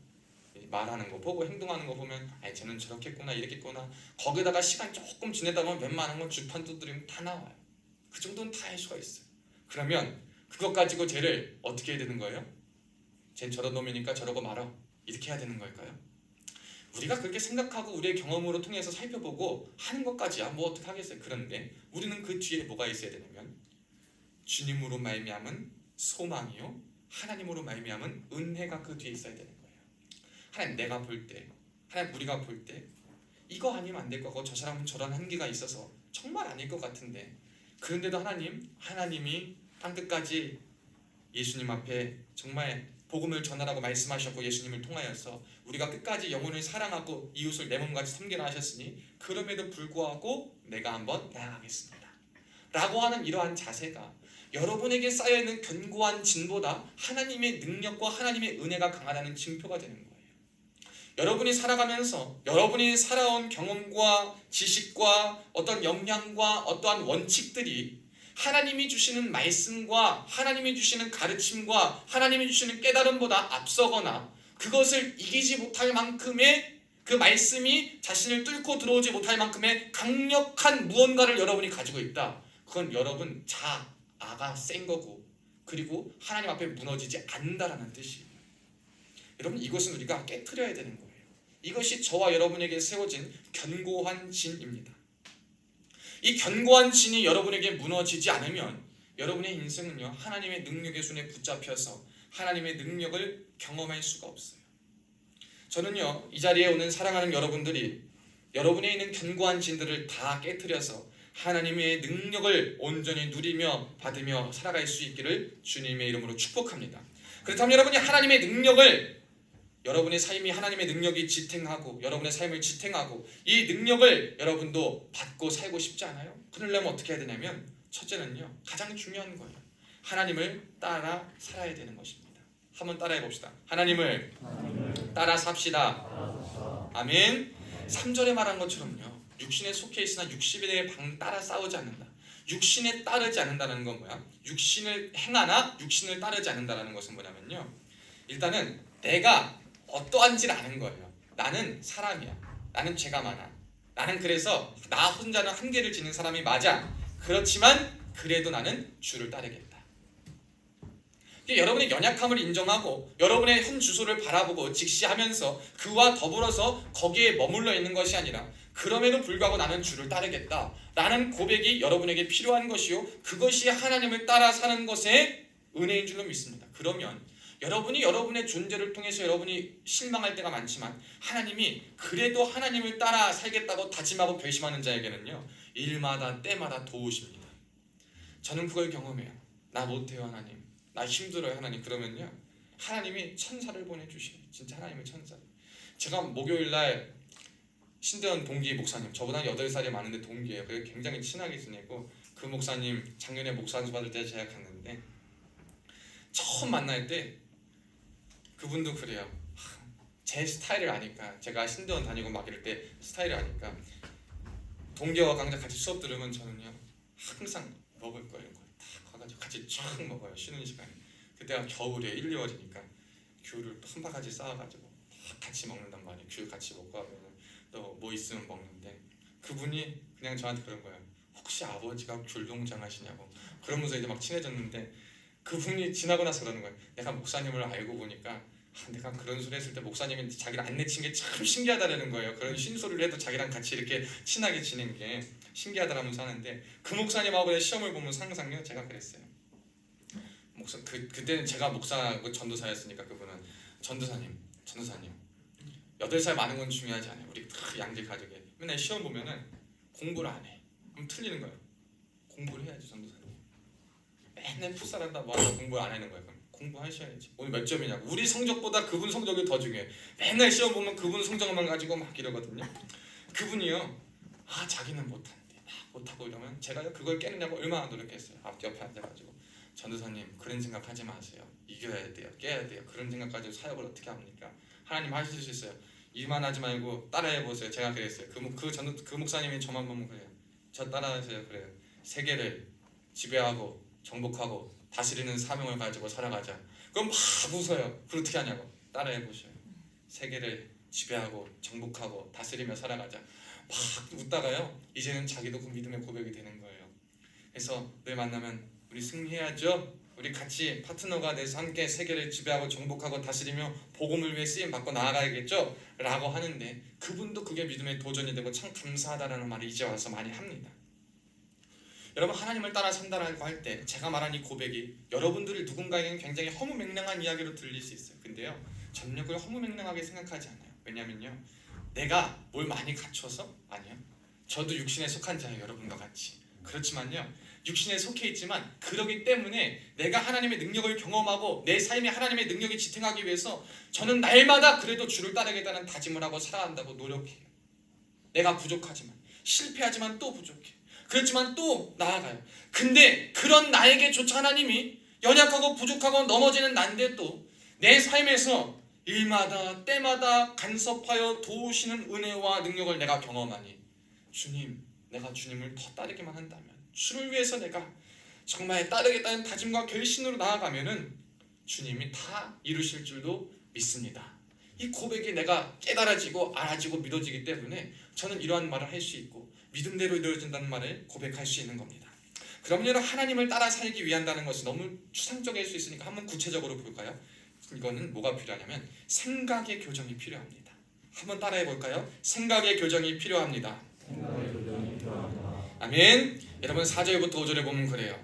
말하는 거 보고 행동하는 거 보면, 아니 쟤는 저렇겠구나, 이랬겠구나. 거기다가 시간 조금 지내다 보면 웬만한 건 주판 두드리면 다 나와요. 그 정도는 다 할 수가 있어요. 그러면 그것 가지고 쟤를 어떻게 해야 되는 거예요? 쟨 저런 놈이니까 저러고 말아. 이렇게 해야 되는 걸까요? 우리가 그렇게 생각하고 우리의 경험으로 통해서 살펴보고 하는 것까지야 뭐 어떻게 하겠어요. 그런데 우리는 그 뒤에 뭐가 있어야 되냐면 주님으로 말미암은 소망이요 하나님으로 말미암은 은혜가 그 뒤에 있어야 되는 거예요. 하나님 내가 볼 때, 하나님 우리가 볼 때 이거 아니면 안 될 거고 저 사람은 저런 한계가 있어서 정말 아닐 것 같은데 그런데도 하나님이 땅끝까지 예수님 앞에 정말 복음을 전하라고 말씀하셨고 예수님을 통하여서 우리가 끝까지 영혼을 사랑하고 이웃을 내 몸같이 섬기라 하셨으니 그럼에도 불구하고 내가 한번 나아가겠습니다 라고 하는 이러한 자세가 여러분에게 쌓여있는 견고한 진보다 하나님의 능력과 하나님의 은혜가 강하다는 징표가 되는 거예요. 여러분이 살아가면서 여러분이 살아온 경험과 지식과 어떤 역량과 어떠한 원칙들이 하나님이 주시는 말씀과 하나님이 주시는 가르침과 하나님이 주시는 깨달음보다 앞서거나 그것을 이기지 못할 만큼의 그 말씀이 자신을 뚫고 들어오지 못할 만큼의 강력한 무언가를 여러분이 가지고 있다. 그건 여러분 자아가 센 거고 그리고 하나님 앞에 무너지지 않는다라는 뜻이에요. 여러분 이것은 우리가 깨트려야 되는 거예요. 이것이 저와 여러분에게 세워진 견고한 진입니다. 이 견고한 진이 여러분에게 무너지지 않으면 여러분의 인생은요 하나님의 능력의 손에 붙잡혀서 하나님의 능력을 경험할 수가 없어요. 저는요 이 자리에 오는 사랑하는 여러분들이 여러분에 있는 견고한 진들을 다 깨트려서 하나님의 능력을 온전히 누리며 받으며 살아갈 수 있기를 주님의 이름으로 축복합니다. 그렇다면 여러분이 하나님의 능력을 여러분의 삶이 하나님의 능력이 지탱하고 여러분의 삶을 지탱하고 이 능력을 여러분도 받고 살고 싶지 않아요? 그러려면 어떻게 해야 되냐면 첫째는요 가장 중요한 거예요. 하나님을 따라 살아야 되는 것입니다. 한번 따라해 봅시다. 하나님을 따라 삽시다. 아멘. 3절에 말한 것처럼요 육신에 속해 있으나 육신에 따라 싸우지 않는다. 육신에 따르지 않는다는 건 뭐야? 육신을 행하나 육신을 따르지 않는다는 것은 뭐냐면요 일단은 내가 어떠한지를 아는 거예요. 나는 사람이야. 나는 죄가 많아. 나는 그래서 나 혼자는 한계를 지는 사람이 맞아. 그렇지만 그래도 나는 주를 따르겠다. 여러분의 연약함을 인정하고 여러분의 현 주소를 바라보고 직시하면서 그와 더불어서 거기에 머물러 있는 것이 아니라 그럼에도 불구하고 나는 주를 따르겠다 라는 고백이 여러분에게 필요한 것이요 그것이 하나님을 따라 사는 것의 은혜인 줄로 믿습니다. 그러면 여러분이 여러분의 존재를 통해서 여러분이 실망할 때가 많지만 하나님이 그래도 하나님을 따라 살겠다고 다짐하고 결심하는 자에게는요 일마다 때마다 도우십니다. 저는 그걸 경험해요. 나 못해요 하나님. 나 힘들어요 하나님. 그러면요 하나님이 천사를 보내주셔요. 진짜 하나님의 천사를. 제가 목요일날 신대원 동기 목사님 저보다 8살이 많은데 동기예요. 그래서 굉장히 친하게 지내고 그 목사님 작년에 목사 안수 받을 때 제가 갔는데 처음 만날 때 그분도 그래요. 제 스타일을 아니까 제가 신대원 다니고 막 이럴 때 스타일을 아니까 동기와 강자 같이 수업 들으면 저는요 항상 먹을 거예요. 다 가가지고 같이 쫙 먹어요. 쉬는 시간에. 그때가 겨울에 1, 2월이니까 귤을 또 한 바가지 쌓아가지고 다 같이 먹는단 말이에요. 귤 같이 먹고 하면 또 뭐 있으면 먹는데 그분이 그냥 저한테 그런 거예요. 혹시 아버지가 귤 농장 하시냐고. 그러면서 이제 막 친해졌는데 그분이 지나고 나서 그러는 거예요. 내가 목사님을 알고 보니까 내가 그런 소리 했을 때 목사님이 자기를 안 내친 게 참 신기하다라는 거예요. 그런 신소리를 해도 자기랑 같이 이렇게 친하게 지낸 게 신기하다라면서 하는데 그 목사님하고의 시험을 보면서 항상요 제가 그랬어요. 그때는 제가 목사고 전도사였으니까 그분은 전도사님 8살 많은 건 중요하지 않아요. 우리 양재 가족에 맨날 시험 보면은 공부를 안 해. 그럼 틀리는 거예요. 공부를 해야지 전도사님. 맨날 풋살한다 뭐하다 공부 안 하는 거예요. 그럼 공부하셔야지. 오늘 몇 점이냐고. 우리 성적보다 그분 성적이 더 중요해. 맨날 시험 보면 그분 성적만 가지고 막 이러거든요. 그분이요 자기는 못한대. 못하고 이러면 제가 그걸 깨느냐고 얼마나 노력했어요. 옆에 앉아가지고 전도사님 그런 생각하지 마세요. 이겨야 돼요. 깨야 돼요. 그런 생각 가지고 사역을 어떻게 합니까? 하나님 하실 수 있어요. 일만 하지 말고 따라해보세요. 제가 그랬어요. 그 목사님이 저만 보면 그래요. 저 따라하세요. 그래요. 세계를 지배하고 정복하고 다스리는 사명을 가지고 살아가자. 그럼 막 웃어요. 그걸 어떻게 하냐고. 따라해보셔요. 세계를 지배하고 정복하고 다스리며 살아가자. 막 웃다가요 이제는 자기도 그 믿음의 고백이 되는 거예요. 그래서 늘 만나면 우리 승리해야죠. 우리 같이 파트너가 돼서 함께 세계를 지배하고 정복하고 다스리며 복음을 위해 쓰임 받고 나아가야겠죠? 라고 하는데 그분도 그게 믿음의 도전이 되고 참 감사하다라는 말을 이제 와서 많이 합니다. 여러분, 하나님을 따라 산다라고 할 때 제가 말한 이 고백이 여러분들을 누군가에게는 굉장히 허무맹랑한 이야기로 들릴 수 있어요. 근데요, 저는 그걸 허무맹랑하게 생각하지 않아요. 왜냐면요, 내가 뭘 많이 갖춰서? 아니요. 저도 육신에 속한 자예요, 여러분과 같이. 그렇지만요, 육신에 속해 있지만 그러기 때문에 내가 하나님의 능력을 경험하고 내 삶에 하나님의 능력이 지탱하기 위해서 저는 날마다 그래도 주를 따르겠다는 다짐을 하고 살아간다고 노력해요. 내가 부족하지만, 실패하지만 또 부족해. 그렇지만 또 나아가요. 근데 그런 나에게조차 하나님이 연약하고 부족하고 넘어지는 난데도 내 삶에서 일마다 때마다 간섭하여 도우시는 은혜와 능력을 내가 경험하니, 주님, 내가 주님을 더 따르기만 한다면, 주를 위해서 내가 정말 따르겠다는 다짐과 결심으로 나아가면은 주님이 다 이루실 줄도 믿습니다. 이 고백이 내가 깨달아지고 알아지고 믿어지기 때문에 저는 이러한 말을 할 수 있고 믿음대로 이루어진다는 말을 고백할 수 있는 겁니다. 그럼 여러분, 하나님을 따라 살기 위한다는 것이 너무 추상적일 수 있으니까 한번 구체적으로 볼까요? 이거는 뭐가 필요하냐면 생각의 교정이 필요합니다. 한번 따라해 볼까요? 생각의 교정이 필요합니다. 아멘. 여러분, 4절부터 5절에 보면 그래요.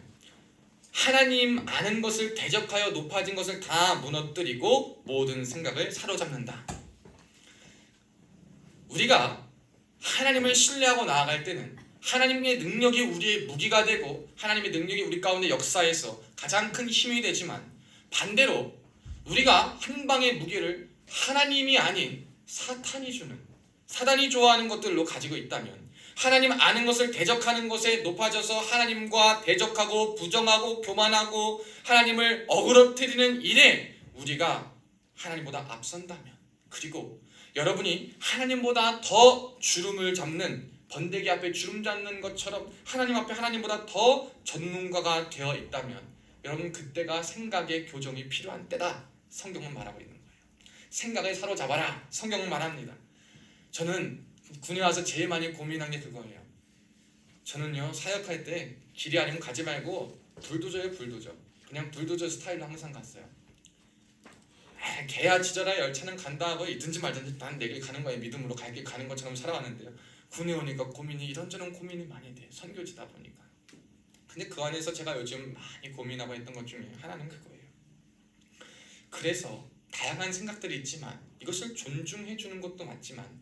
하나님 아는 것을 대적하여 높아진 것을 다 무너뜨리고 모든 생각을 사로잡는다. 우리가 하나님을 신뢰하고 나아갈 때는 하나님의 능력이 우리의 무기가 되고 하나님의 능력이 우리 가운데 역사에서 가장 큰 힘이 되지만, 반대로 우리가 한 방의 무기를 하나님이 아닌 사탄이 주는, 사단이 좋아하는 것들로 가지고 있다면, 하나님 아는 것을 대적하는 것에 높아져서 하나님과 대적하고 부정하고 교만하고 하나님을 어그러뜨리는 일에 우리가 하나님보다 앞선다면, 그리고 여러분이 하나님보다 더 주름을 잡는, 번데기 앞에 주름 잡는 것처럼 하나님 앞에 하나님보다 더 전문가가 되어 있다면, 여러분, 그때가 생각의 교정이 필요한 때다. 성경은 말하고 있는 거예요. 생각을 사로잡아라. 성경은 말합니다. 저는 군에 와서 제일 많이 고민한 게 그거예요. 저는요, 사역할 때 길이 아니면 가지 말고 불도저예요, 불도저. 그냥 불도저 스타일로 항상 갔어요. 개야 짖어라 열차는 간다 하고 있든지 말든지 난 내 길 가는 거에 믿음으로 갈 길 가는 것처럼 살아왔는데요, 군에 오니까 고민이 이런저런 고민이 많이 돼요. 선교지다 보니까. 근데 그 안에서 제가 요즘 많이 고민하고 있던 것 중에 하나는 그거예요. 그래서 다양한 생각들이 있지만 이것을 존중해 주는 것도 맞지만,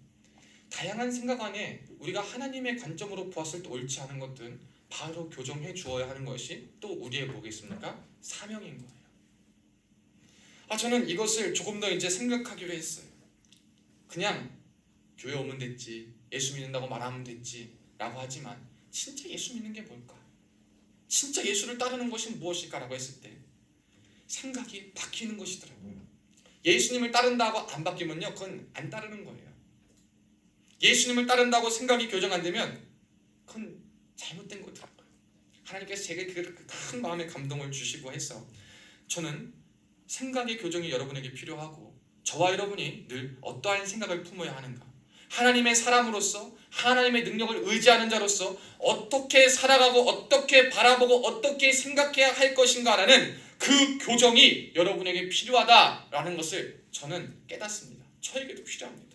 다양한 생각 안에 우리가 하나님의 관점으로 보았을 때 옳지 않은 것들은 바로 교정해 주어야 하는 것이 또 우리의 뭐겠습니까? 사명인 거예요. 저는 이것을 조금 더 이제 생각하기로 했어요. 그냥 교회 오면 됐지, 예수 믿는다고 말하면 됐지 라고 하지만, 진짜 예수 믿는 게 뭘까? 진짜 예수를 따르는 것이 무엇일까라고 했을 때 생각이 바뀌는 것이더라고요. 예수님을 따른다고 안 바뀌면요, 그건 안 따르는 거예요. 예수님을 따른다고 생각이 교정 안 되면 그건 잘못된 거더라고요. 하나님께서 제게 큰 마음의 감동을 주시고 해서 저는 생각의 교정이 여러분에게 필요하고, 저와 여러분이 늘 어떠한 생각을 품어야 하는가, 하나님의 사람으로서 하나님의 능력을 의지하는 자로서 어떻게 살아가고 어떻게 바라보고 어떻게 생각해야 할 것인가라는 그 교정이 여러분에게 필요하다라는 것을 저는 깨닫습니다. 저에게도 필요합니다.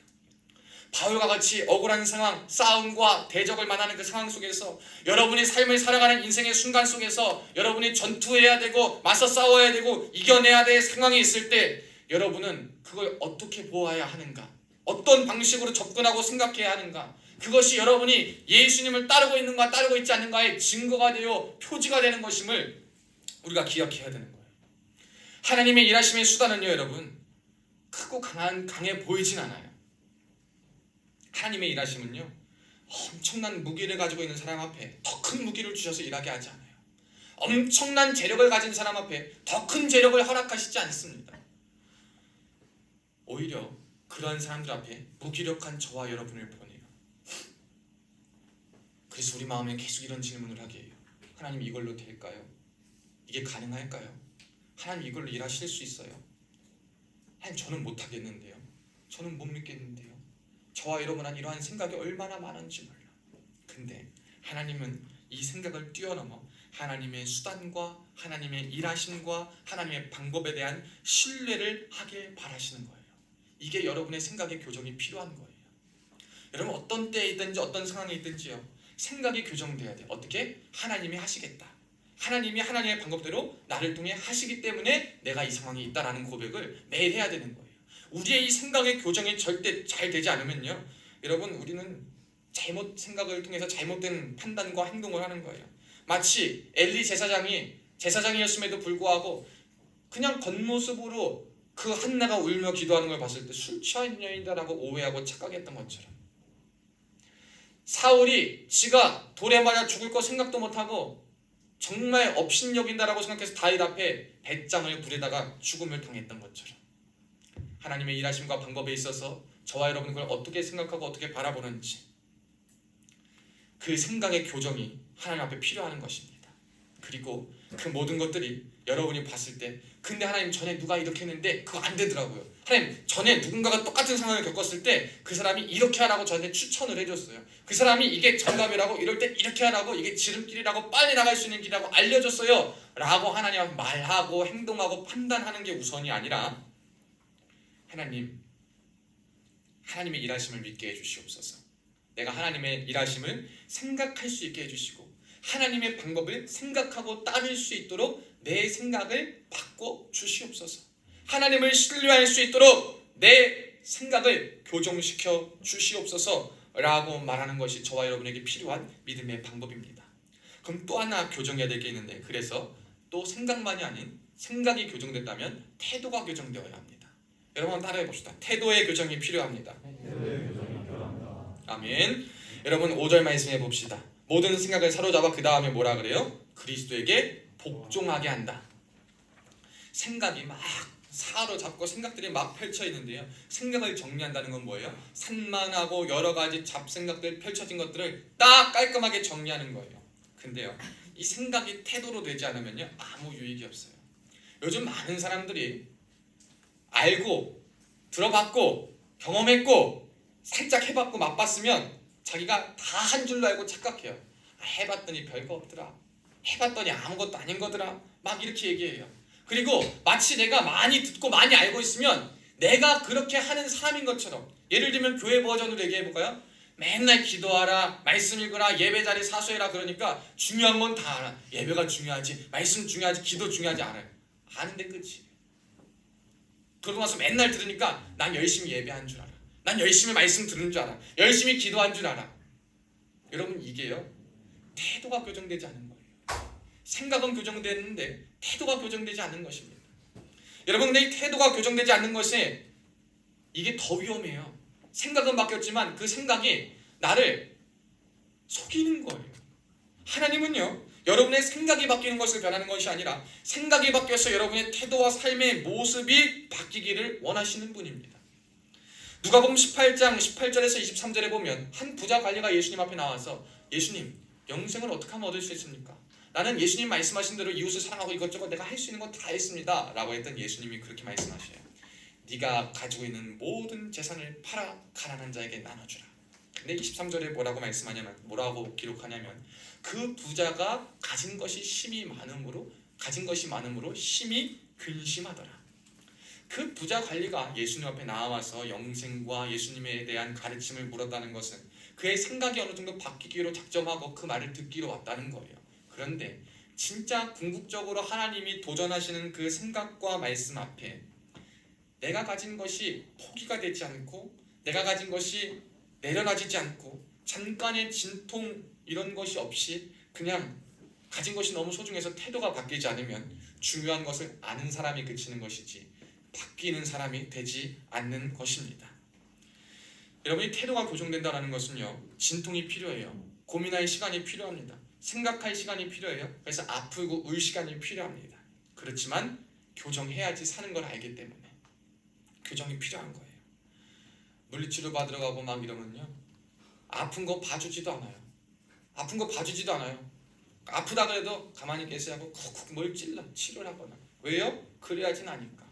바울과 같이 억울한 상황, 싸움과 대적을 만나는 그 상황 속에서, 여러분이 삶을 살아가는 인생의 순간 속에서 여러분이 전투해야 되고 맞서 싸워야 되고 이겨내야 될 상황이 있을 때, 여러분은 그걸 어떻게 보아야 하는가, 어떤 방식으로 접근하고 생각해야 하는가, 그것이 여러분이 예수님을 따르고 있는가 따르고 있지 않는가의 증거가 되어 표지가 되는 것임을 우리가 기억해야 되는 거예요. 하나님의 일하심의 수단은요, 여러분, 크고 강해 보이진 않아요. 하나님의 일하심은요, 엄청난 무기를 가지고 있는 사람 앞에 더 큰 무기를 주셔서 일하게 하지 않아요. 엄청난 재력을 가진 사람 앞에 더 큰 재력을 허락하시지 않습니다. 오히려 그러한 사람들 앞에 무기력한 저와 여러분을 보내요. 그래서 우리 마음에 계속 이런 질문을 하게 해요. 하나님, 이걸로 될까요? 이게 가능할까요? 하나님, 이걸로 일하실 수 있어요? 하나님, 저는 못하겠는데요. 저는 못 믿겠는데요. 저와 여러분은 이러한 생각이 얼마나 많은지 몰라. 근데 하나님은 이 생각을 뛰어넘어 하나님의 수단과 하나님의 일하심과 하나님의 방법에 대한 신뢰를 하길 바라시는 거예요. 이게 여러분의 생각의 교정이 필요한 거예요. 여러분 어떤 때에 있든지 어떤 상황에 있든지요, 생각이 교정돼야 돼요. 어떻게? 하나님이 하시겠다. 하나님이 하나님의 방법대로 나를 통해 하시기 때문에 내가 이 상황에 있다라는 고백을 매일 해야 되는 거예요. 우리의 이 생각의 교정이 절대 잘 되지 않으면요, 여러분 우리는 잘못 생각을 통해서 잘못된 판단과 행동을 하는 거예요. 마치 엘리 제사장이었음에도 불구하고 그냥 겉모습으로 그 한나가 울며 기도하는 걸 봤을 때 술 취한 여인이다라고 오해하고 착각했던 것처럼, 사울이 지가 돌에 맞아 죽을 거 생각도 못하고 정말 업신여긴다라고 생각해서 다윗 앞에 배짱을 부리다가 죽음을 당했던 것처럼, 하나님의 일하심과 방법에 있어서 저와 여러분이 그걸 어떻게 생각하고 어떻게 바라보는지, 그 생각의 교정이 하나님 앞에 필요한 것입니다. 그리고 그 모든 것들이 여러분이 봤을 때, 근데 하나님 전에 누가 이렇게 했는데 그거 안 되더라고요. 하나님 전에 누군가가 똑같은 상황을 겪었을 때 그 사람이 이렇게 하라고 저한테 추천을 해줬어요. 그 사람이 이게 정답이라고, 이럴 때 이렇게 하라고, 이게 지름길이라고, 빨리 나갈 수 있는 길이라고 알려줬어요 라고 하나님 앞에 말하고 행동하고 판단하는 게 우선이 아니라, 하나님의 일하심을 믿게 해주시옵소서. 내가 하나님의 일하심을 생각할 수 있게 해주시고 하나님의 방법을 생각하고 따를 수 있도록 내 생각을 바꿔 주시옵소서. 하나님을 신뢰할 수 있도록 내 생각을 교정시켜 주시옵소서 라고 말하는 것이 저와 여러분에게 필요한 믿음의 방법입니다. 그럼 또 하나 교정해야 될 게 있는데, 그래서 또 생각만이 아닌 생각이 교정됐다면 태도가 교정되어야 합니다. 여러분 따라해 봅시다. 태도의 교정이 필요합니다. 아멘. 여러분 5절 말씀해 봅시다. 모든 생각을 사로잡아 그 다음에 뭐라 그래요? 그리스도에게 복종하게 한다. 생각이 막 사로잡고 생각들이 막 펼쳐 있는데요, 생각을 정리한다는 건 뭐예요? 산만하고 여러 가지 잡생각들 펼쳐진 것들을 딱 깔끔하게 정리하는 거예요. 근데요, 이 생각이 태도로 되지 않으면요 아무 유익이 없어요. 요즘 많은 사람들이 알고 들어봤고 경험했고 살짝 해봤고 맛봤으면 자기가 다 한 줄로 알고 착각해요. 해봤더니 별거 없더라, 해봤더니 아무것도 아닌 거더라, 막 이렇게 얘기해요. 그리고 마치 내가 많이 듣고 많이 알고 있으면 내가 그렇게 하는 사람인 것처럼, 예를 들면 교회 버전으로 얘기해볼까요? 맨날 기도하라, 말씀 읽으라, 예배 자리 사수해라 그러니까 중요한 건 다 알아. 예배가 중요하지, 말씀 중요하지, 기도 중요하지, 알아요. 아는데 끝이. 그러고 나서 맨날 들으니까 난 열심히 예배한 줄 알아, 난 열심히 말씀 들은 줄 알아, 열심히 기도한 줄 알아. 여러분 이게요 태도가 교정되지 않은 거예요. 생각은 교정됐는데 태도가 교정되지 않는 것입니다. 여러분 근데 이 태도가 교정되지 않는 것이 이게 더 위험해요. 생각은 바뀌었지만 그 생각이 나를 속이는 거예요. 하나님은요 여러분의 생각이 바뀌는 것을 변하는 것이 아니라 생각이 바뀌어서 여러분의 태도와 삶의 모습이 바뀌기를 원하시는 분입니다. 누가복음 18장 18절에서 23절에 보면 한 부자 관리가 예수님 앞에 나와서, 예수님 영생을 어떻게 하면 얻을 수 있습니까? 나는 예수님 말씀하신 대로 이웃을 사랑하고 이것저것 내가 할 수 있는 거 다 했습니다 라고 했던 예수님이 그렇게 말씀하셔요. 네가 가지고 있는 모든 재산을 팔아 가난한 자에게 나눠주라. 근데 23절에 뭐라고 말씀하냐면, 뭐라고 기록하냐면, 그 부자가 가진 것이 많음으로 심히 근심하더라. 그 부자 관리가 예수님 앞에 나와서 영생과 예수님에 대한 가르침을 물었다는 것은 그의 생각이 어느 정도 바뀌기로 작정하고 그 말을 듣기로 왔다는 거예요. 그런데 진짜 궁극적으로 하나님이 도전하시는 그 생각과 말씀 앞에 내가 가진 것이 포기가 되지 않고, 내가 가진 것이 내려놔지지 않고, 잠깐의 진통 이런 것이 없이 그냥 가진 것이 너무 소중해서 태도가 바뀌지 않으면 중요한 것을 아는 사람이 그치는 것이지 바뀌는 사람이 되지 않는 것입니다. 여러분이 태도가 교정된다는 것은요 진통이 필요해요. 고민할 시간이 필요합니다. 생각할 시간이 필요해요. 그래서 아프고 울 시간이 필요합니다. 그렇지만 교정해야지 사는 걸 알기 때문에 교정이 필요한 거예요. 물리치료 받으러 가고 막 이러면요 아픈 거 봐주지도 않아요. 아프다 그래도 가만히 계세요 하고 쿡쿡 뭘 찔러 치료를 하거나. 왜요? 그래야지 나니까.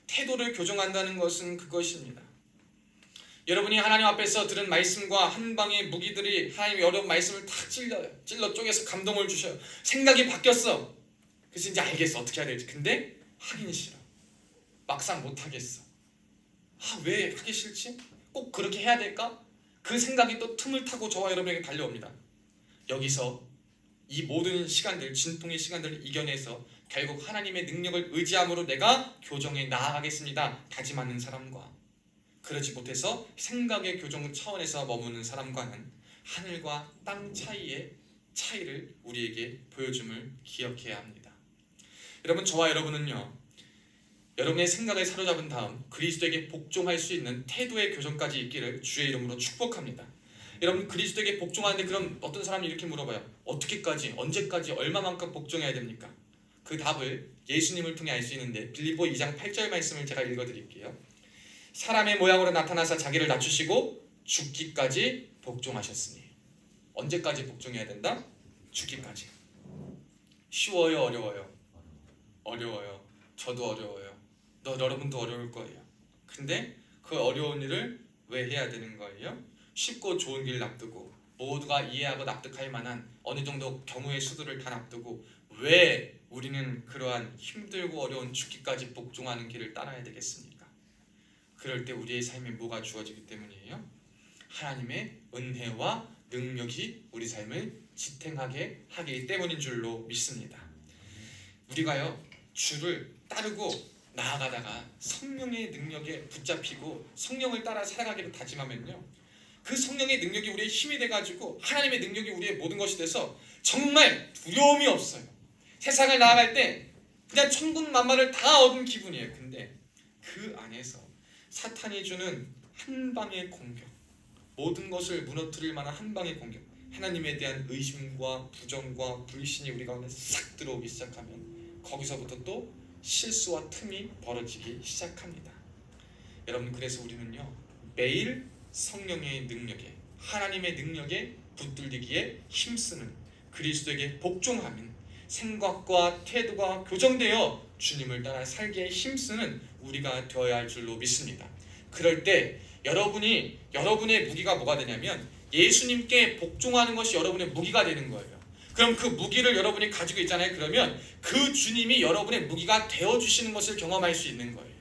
태도를 교정한다는 것은 그것입니다. 여러분이 하나님 앞에서 들은 말씀과 한 방의 무기들이 하나님의 어려운 말씀을 탁 찔러 쪼개서 감동을 주셔요. 생각이 바뀌었어. 그래서 이제 알겠어. 어떻게 해야 될지. 근데 하긴 싫어. 막상 못 하겠어. 왜 하기 싫지? 꼭 그렇게 해야 될까? 그 생각이 또 틈을 타고 저와 여러분에게 달려옵니다. 여기서 이 모든 시간들, 진통의 시간들을 이겨내서 결국 하나님의 능력을 의지함으로 내가 교정에 나아가겠습니다. 다짐하는 사람과 그러지 못해서 생각의 교정 차원에서 머무는 사람과는 하늘과 땅 차이의 차이를 우리에게 보여줌을 기억해야 합니다. 여러분, 저와 여러분은요, 여러분의 생각을 사로잡은 다음 그리스도에게 복종할 수 있는 태도의 교정까지 있기를 주의 이름으로 축복합니다. 여러분, 그리스도에게 복종하는데 그럼 어떤 사람이 이렇게 물어봐요. 어떻게까지, 언제까지, 얼마만큼 복종해야 됩니까? 그 답을 예수님을 통해 알 수 있는데 빌립보 2장 8절 말씀을 제가 읽어드릴게요. 사람의 모양으로 나타나서 자기를 낮추시고 죽기까지 복종하셨으니. 언제까지 복종해야 된다? 죽기까지. 쉬워요, 어려워요? 어려워요. 저도 어려워요. 여러분도 어려울 거예요. 근데 그 어려운 일을 왜 해야 되는 거예요? 쉽고 좋은 길 납두고 모두가 이해하고 납득할 만한 어느 정도 경우의 수두를 다 납두고 왜 우리는 그러한 힘들고 어려운 죽기까지 복종하는 길을 따라야 되겠습니까? 그럴 때 우리의 삶에 뭐가 주어지기 때문이에요? 하나님의 은혜와 능력이 우리 삶을 지탱하게 하기 때문인 줄로 믿습니다. 우리가요, 주를 따르고 나아가다가 성령의 능력에 붙잡히고 성령을 따라 살아가기로 다짐하면요, 그 성령의 능력이 우리의 힘이 돼가지고 하나님의 능력이 우리의 모든 것이 돼서 정말 두려움이 없어요. 세상을 나아갈 때 그냥 천군만마를 다 얻은 기분이에요. 근데 그 안에서 사탄이 주는 한 방의 공격, 모든 것을 무너뜨릴 만한 한 방의 공격, 하나님에 대한 의심과 부정과 불신이 우리 가운데 싹 들어오기 시작하면 거기서부터 또 실수와 틈이 벌어지기 시작합니다. 여러분, 그래서 우리는요, 매일 성령의 능력에, 하나님의 능력에 붙들리기에 힘쓰는, 그리스도에게 복종하는 생각과 태도가 교정되어 주님을 따라 살기에 힘쓰는 우리가 되어야 할 줄로 믿습니다. 그럴 때 여러분의 무기가 뭐가 되냐면 예수님께 복종하는 것이 여러분의 무기가 되는 거예요. 그럼 그 무기를 여러분이 가지고 있잖아요. 그러면 그 주님이 여러분의 무기가 되어주시는 것을 경험할 수 있는 거예요.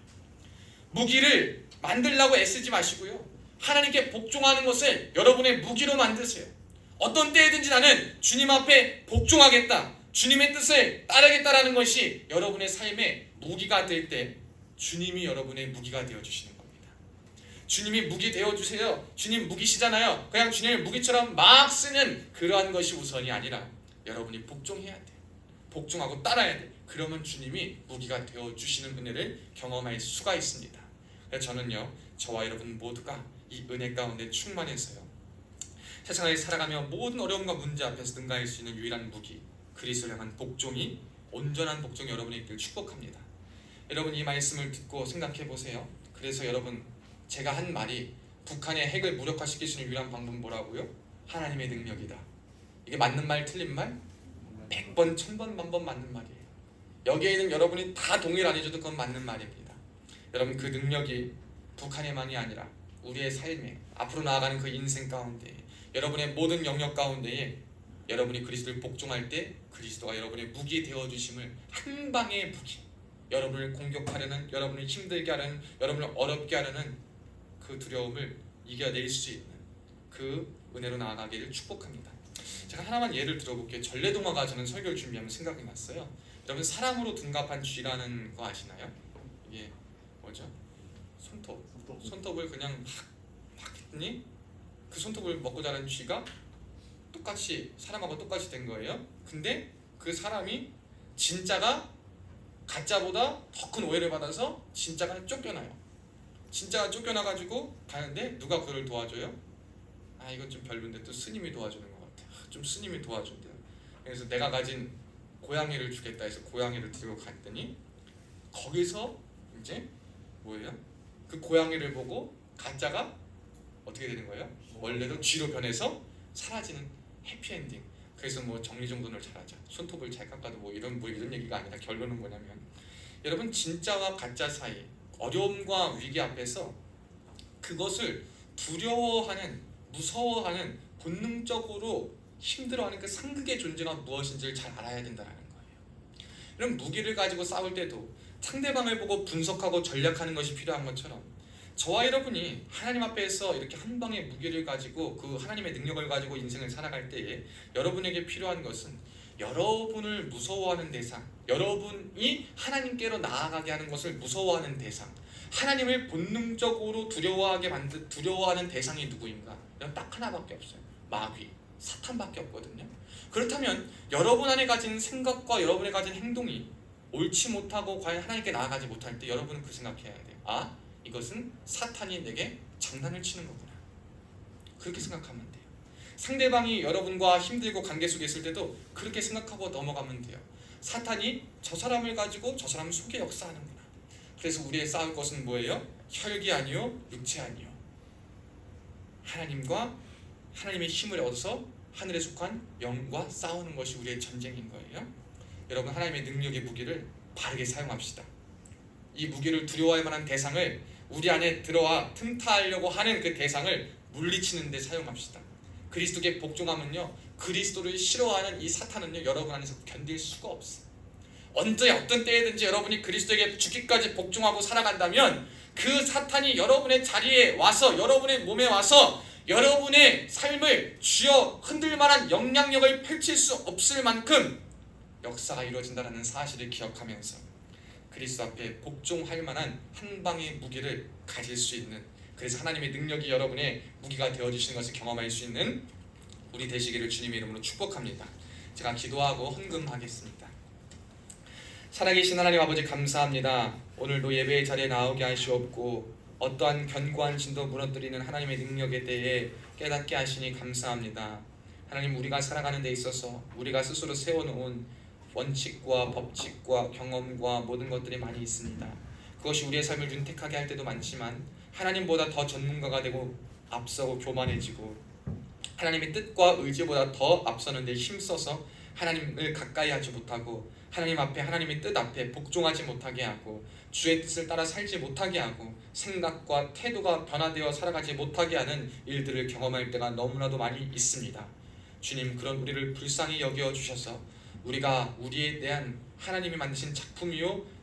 무기를 만들려고 애쓰지 마시고요, 하나님께 복종하는 것을 여러분의 무기로 만드세요. 어떤 때에든지 나는 주님 앞에 복종하겠다, 주님의 뜻을 따르겠다라는 것이 여러분의 삶의 무기가 될 때 주님이 여러분의 무기가 되어주시는 겁니다. 주님이 무기 되어주세요. 주님 무기시잖아요. 그냥 주님을 무기처럼 막 쓰는 그러한 것이 우선이 아니라 여러분이 복종해야 돼. 복종하고 따라야 돼. 그러면 주님이 무기가 되어주시는 은혜를 경험할 수가 있습니다. 그래서 저는요, 저와 여러분 모두가 이 은혜 가운데 충만해서요, 세상을 살아가며 모든 어려움과 문제 앞에서 능가할 수 있는 유일한 무기, 그리스도를 향한 복종이, 온전한 복종이 여러분이 있기를 축복합니다. 여러분, 이 말씀을 듣고 생각해 보세요. 그래서 여러분, 제가 한 말이 북한의 핵을 무력화시킬 수 있는 유일한 방법은 뭐라고요? 하나님의 능력이다. 이게 맞는 말, 틀린 말? 100번, 1000번, 1000번 맞는 말이에요. 여기에 있는 여러분이 다 동의를 안 해줘도 그건 맞는 말입니다. 여러분, 그 능력이 북한에만이 아니라 우리의 삶에, 앞으로 나아가는 그 인생 가운데, 여러분의 모든 영역 가운데에 여러분이 그리스도를 복종할 때 그리스도가 여러분의 무기 되어주심을, 한 방의 무기, 여러분을 공격하려는, 여러분을 힘들게 하려는, 여러분을 어렵게 하려는 그 두려움을 이겨낼 수 있는 그 은혜로 나아가기를 축복합니다. 제가 하나만 예를 들어볼게요. 전래동화가 저는 설교를 준비하면 생각이 났어요. 여러분, 사랑으로 둔갑한 쥐라는 거 아시나요? 이게 뭐죠? 손톱을 그냥 막 했더니 그 손톱을 먹고 자란 쥐가 똑같이, 사람하고 똑같이 된 거예요. 근데 그 사람이 진짜가 가짜보다 더 큰 오해를 받아서 진짜가 쫓겨나요. 진짜가 쫓겨나가지고 가는데 누가 그를 도와줘요? 이건 좀 별론데 또 스님이 도와주는 것 같아요. 좀 스님이 도와준대요. 그래서 내가 가진 고양이를 주겠다 해서 고양이를 들고 갔더니 거기서 이제 뭐예요? 그 고양이를 보고 가짜가 어떻게 되는 거예요? 원래도 쥐로 변해서 사라지는 해피엔딩. 그래서 뭐 정리정돈을 잘하자, 손톱을 잘 깎아도 뭐 이런 얘기가 아니라 결론은 뭐냐면, 여러분, 진짜와 가짜 사이 어려움과 위기 앞에서 그것을 두려워하는, 무서워하는, 본능적으로 힘들어하는 그 상극의 존재가 무엇인지를 잘 알아야 된다는 거예요. 이런 무기를 가지고 싸울 때도 상대방을 보고 분석하고 전략하는 것이 필요한 것처럼 저와 여러분이 하나님 앞에서 이렇게 한 방의 무기를 가지고 그 하나님의 능력을 가지고 인생을 살아갈 때에 여러분에게 필요한 것은 여러분을 무서워하는 대상, 여러분이 하나님께로 나아가게 하는 것을 무서워하는 대상, 하나님을 본능적으로 두려워하는 대상이 누구인가? 딱 하나밖에 없어요. 마귀, 사탄밖에 없거든요. 그렇다면 여러분 안에 가진 생각과 여러분이 가진 행동이 옳지 못하고 과연 하나님께 나아가지 못할 때 여러분은 그 생각해야 돼요. 아, 이것은 사탄이 내게 장난을 치는 거구나. 그렇게 생각하면 돼요. 상대방이 여러분과 힘들고 관계 속에 있을 때도 그렇게 생각하고 넘어가면 돼요. 사탄이 저 사람을 가지고 저 사람 속에 역사하는구나. 그래서 우리의 싸울 것은 뭐예요? 혈기 아니요, 육체 아니요. 하나님의 힘을 얻어서 하늘에 속한 영과 싸우는 것이 우리의 전쟁인 거예요. 여러분, 하나님의 능력의 무기를 바르게 사용합시다. 이 무기를 두려워할 만한 대상을 우리 안에 들어와 틈타하려고 하는 그 대상을 물리치는 데 사용합시다. 그리스도께 복종하면요, 그리스도를 싫어하는 이 사탄은요, 여러분 안에서 견딜 수가 없어요. 언제 어떤 때에든지 여러분이 그리스도에게 죽기까지 복종하고 살아간다면 그 사탄이 여러분의 자리에 와서, 여러분의 몸에 와서 여러분의 삶을 쥐어 흔들 만한 영향력을 펼칠 수 없을 만큼 역사가 이루어진다는 사실을 기억하면서 그리스도 앞에 복종할 만한 한 방의 무기를 가질 수 있는, 그래서 하나님의 능력이 여러분의 무기가 되어주시는 것을 경험할 수 있는 우리 되시기를 주님의 이름으로 축복합니다. 제가 기도하고 헌금하겠습니다. 살아계신 하나님 아버지, 감사합니다. 오늘도 예배의 자리에 나오게 하시옵고 어떠한 견고한 진도 무너뜨리는 하나님의 능력에 대해 깨닫게 하시니 감사합니다. 하나님, 우리가 살아가는 데 있어서 우리가 스스로 세워놓은 원칙과 법칙과 경험과 모든 것들이 많이 있습니다. 그것이 우리의 삶을 윤택하게 할 때도 많지만 하나님보다 더 전문가가 되고 앞서고 교만해지고 하나님의 뜻과 의지보다 더 앞서는 데 힘써서 하나님을 가까이 하지 못하고 하나님 앞에, 하나님의 뜻 앞에 복종하지 못하게 하고 주의 뜻을 따라 살지 못하게 하고 생각과 태도가 변화되어 살아가지 못하게 하는 일들을 경험할 때가 너무나도 많이 있습니다. 주님, 그런 우리를 불쌍히 여겨 주셔서 우리가 우리에 대한 하나님이 만드신 작품이요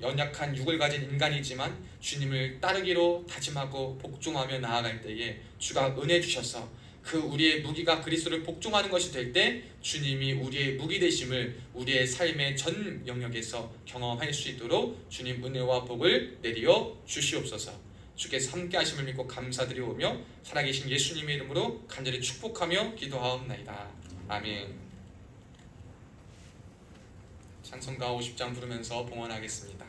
연약한 육을 가진 인간이지만 주님을 따르기로 다짐하고 복종하며 나아갈 때에 주가 은혜 주셔서 그 우리의 무기가 그리스도를 복종하는 것이 될 때 주님이 우리의 무기 되심을 우리의 삶의 전 영역에서 경험할 수 있도록 주님 은혜와 복을 내리어 주시옵소서. 주께서 함께 하심을 믿고 감사드리오며 살아계신 예수님의 이름으로 간절히 축복하며 기도하옵나이다. 아멘. 찬송가 50장 부르면서 봉헌하겠습니다.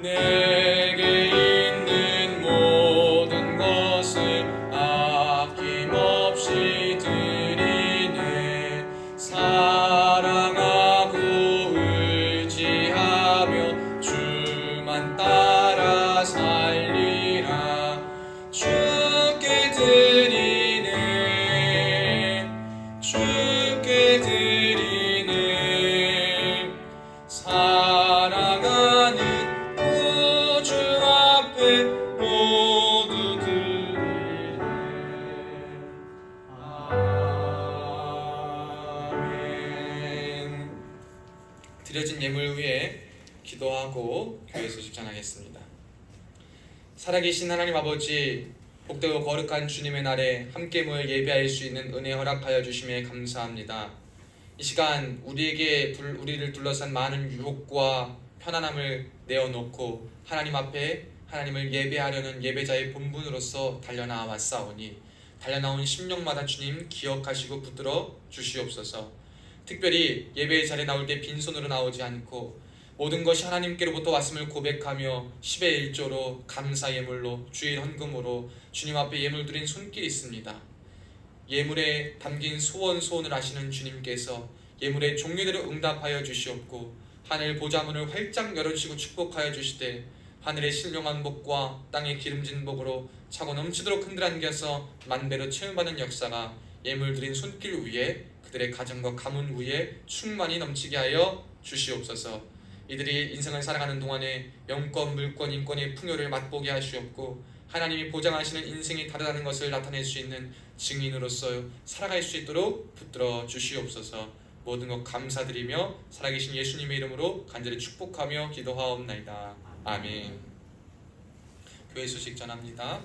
내게 있는 모든 것을 아낌없이 드리네. 사랑하고 의지하며 주만 따라 살리라. 주께 드리네, 주께 드리네. 사랑하는 구주 앞에 모두 드리네. 아멘. 드려진 예물 위에 기도하고 교회 소식 전하겠습니다. 살아계신 하나님 아버지, 복되고 거룩한 주님의 날에 함께 모여 예배할 수 있는 은혜 허락하여 주심에 감사합니다. 이 시간 우리를 둘러싼 많은 유혹과 편안함을 내어놓고 하나님 앞에 하나님을 예배하려는 예배자의 본분으로서 달려나왔사오니 달려나온 심령마다 주님 기억하시고 붙들어 주시옵소서. 특별히 예배의 자리에 나올 때 빈손으로 나오지 않고 모든 것이 하나님께로부터 왔음을 고백하며 10의 1조로 감사 예물로 주일 헌금으로 주님 앞에 예물 드린 손길이 있습니다. 예물에 담긴 소원을 아시는 주님께서 예물의 종류대로 응답하여 주시옵고 하늘 보좌문을 활짝 열어주시고 축복하여 주시되 하늘의 신령한 복과 땅의 기름진 복으로 차고 넘치도록 흔들안겨서 만배로 채움받는 역사가 예물 드린 손길 위에 그대로 그들의 가정과 가문 위에 충만히 넘치게 하여 주시옵소서. 이들이 인생을 살아가는 동안에 영권, 물권, 인권의 풍요를 맛보게 하시옵고 하나님이 보장하시는 인생이 다르다는 것을 나타낼 수 있는 증인으로서 살아갈 수 있도록 붙들어 주시옵소서. 모든 것 감사드리며 살아계신 예수님의 이름으로 간절히 축복하며 기도하옵나이다. 아멘. 교회 소식 전합니다.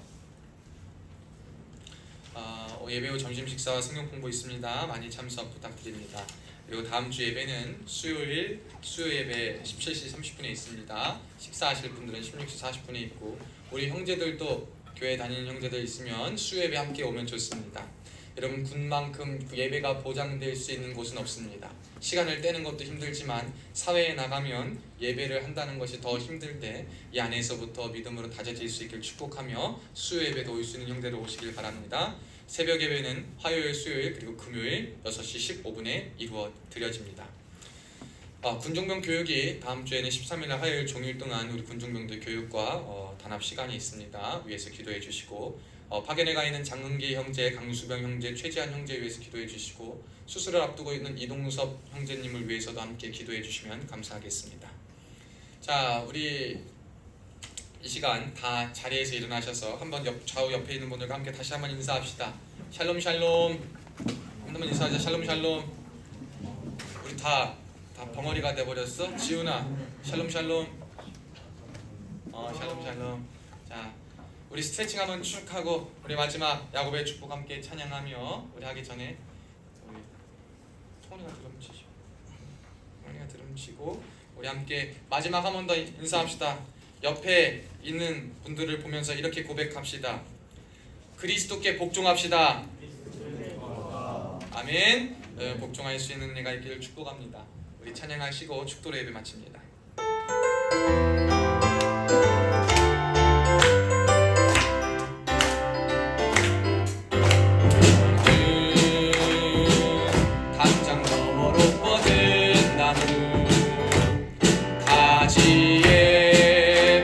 예배 후 점심 식사와 성경 공부 있습니다. 많이 참석 부탁드립니다. 그리고 다음 주 예배는 수요 예배 17시 30분에 있습니다. 식사하실 분들은 16시 40분에 있고 우리 형제들도 교회 다니는 형제들 있으면 수요 예배 함께 오면 좋습니다. 여러분 군만큼 예배가 보장될 수 있는 곳은 없습니다. 시간을 떼는 것도 힘들지만 사회에 나가면 예배를 한다는 것이 더 힘들 때 이 안에서부터 믿음으로 다져질 수 있길 축복하며 수요 예배도 올 수 있는 형제로 오시길 바랍니다. 새벽 예배는 화요일, 수요일 그리고 금요일 6시 15분에 이루어 드려집니다. 군종병 교육이 다음 주에는 13일날 화요일 종일 동안 우리 군종병들 교육과 단합 시간이 있습니다. 위해서 기도해 주시고 파견에 가 있는 장은기 형제, 강수병 형제, 최지한 형제 위해서 기도해 주시고 수술을 앞두고 있는 이동섭 형제님을 위해서도 함께 기도해 주시면 감사하겠습니다. 자, 우리 이 시간 다 자리에서 일어나셔서 한번 좌우 옆에 있는 분들과 함께 다시 한번 인사합시다. 샬롬 샬롬. 한번 인사하자. 샬롬 샬롬. 우리 다 벙어리가 돼버렸어? 지훈아 샬롬 샬롬. 샬롬 샬롬. 자, 우리 스트레칭 한번 쭉 하고 우리 마지막 야곱의 축복 함께 찬양하며 우리 하기 전에 우리 토니가 드럼 치고 우리 함께 마지막 한 번 더 인사합시다. 옆에 있는 분들을 보면서 이렇게 고백합시다. 그리스도께 복종합시다. 아멘. 복종할 수 있는 은혜가 있기를 축복합니다. 우리 찬양하시고 축도로 예배 마칩니다. 담장 너머로 뻗은 나무 가지에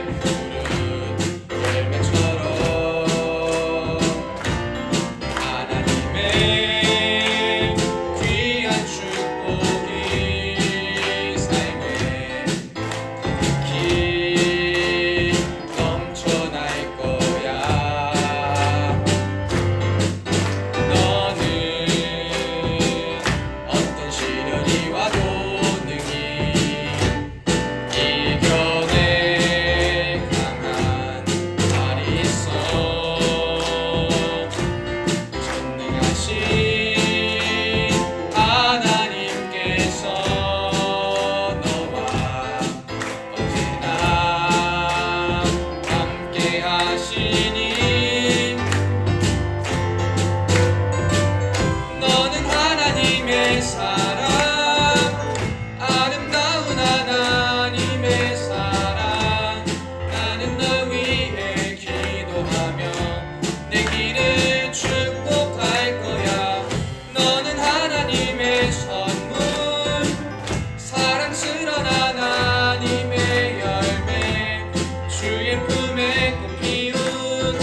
푸른 열매처럼 하나님의 귀한 축복이 삶에 가득히 넘쳐날 거야. 너는 어떤 시련이 와도 능히 이겨내 강한 발이 있어. 전능하신 하나님께서 너와 언제나 함께 하시니 너는 하나님의 사랑, 아름다운 하나님의 사랑. 나는 널 위해 기도하며 내 길을 축복할 거야. 너는 하나님의 선물, 사랑스런 하나님의 열매, 주의 품에 꽃 피운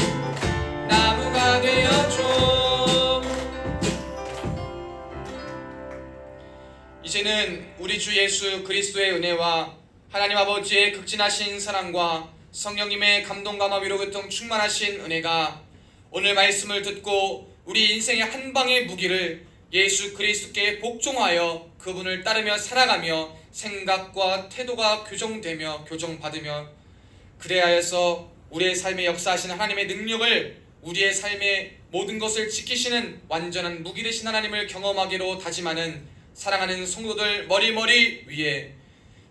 나무가 되어줘. 이제는 우리 주 예수 그리스도의 은혜와 하나님 아버지의 극진하신 사랑과 성령님의 감동감화 위로 교통 충만하신 은혜가 오늘 말씀을 듣고 우리 인생의 한 방의 무기를 예수 그리스도께 복종하여 그분을 따르며 살아가며 생각과 태도가 교정되며 교정받으며 그래야해서 우리의 삶에 역사하시는 하나님의 능력을 우리의 삶의 모든 것을 지키시는 완전한 무기 되신 하나님을 경험하기로 다짐하는 사랑하는 성도들 머리머리 위에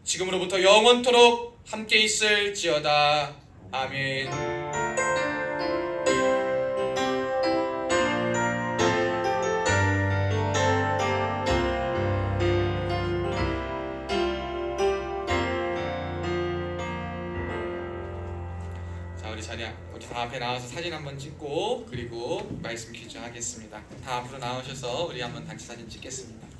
지금으로부터 영원토록 함께 있을지어다. 아멘. 자, 우리 다 앞에 나와서 사진 한번 찍고 그리고 말씀 퀴즈 하겠습니다. 다 앞으로 나오셔서 우리 한번 단체 사진 찍겠습니다.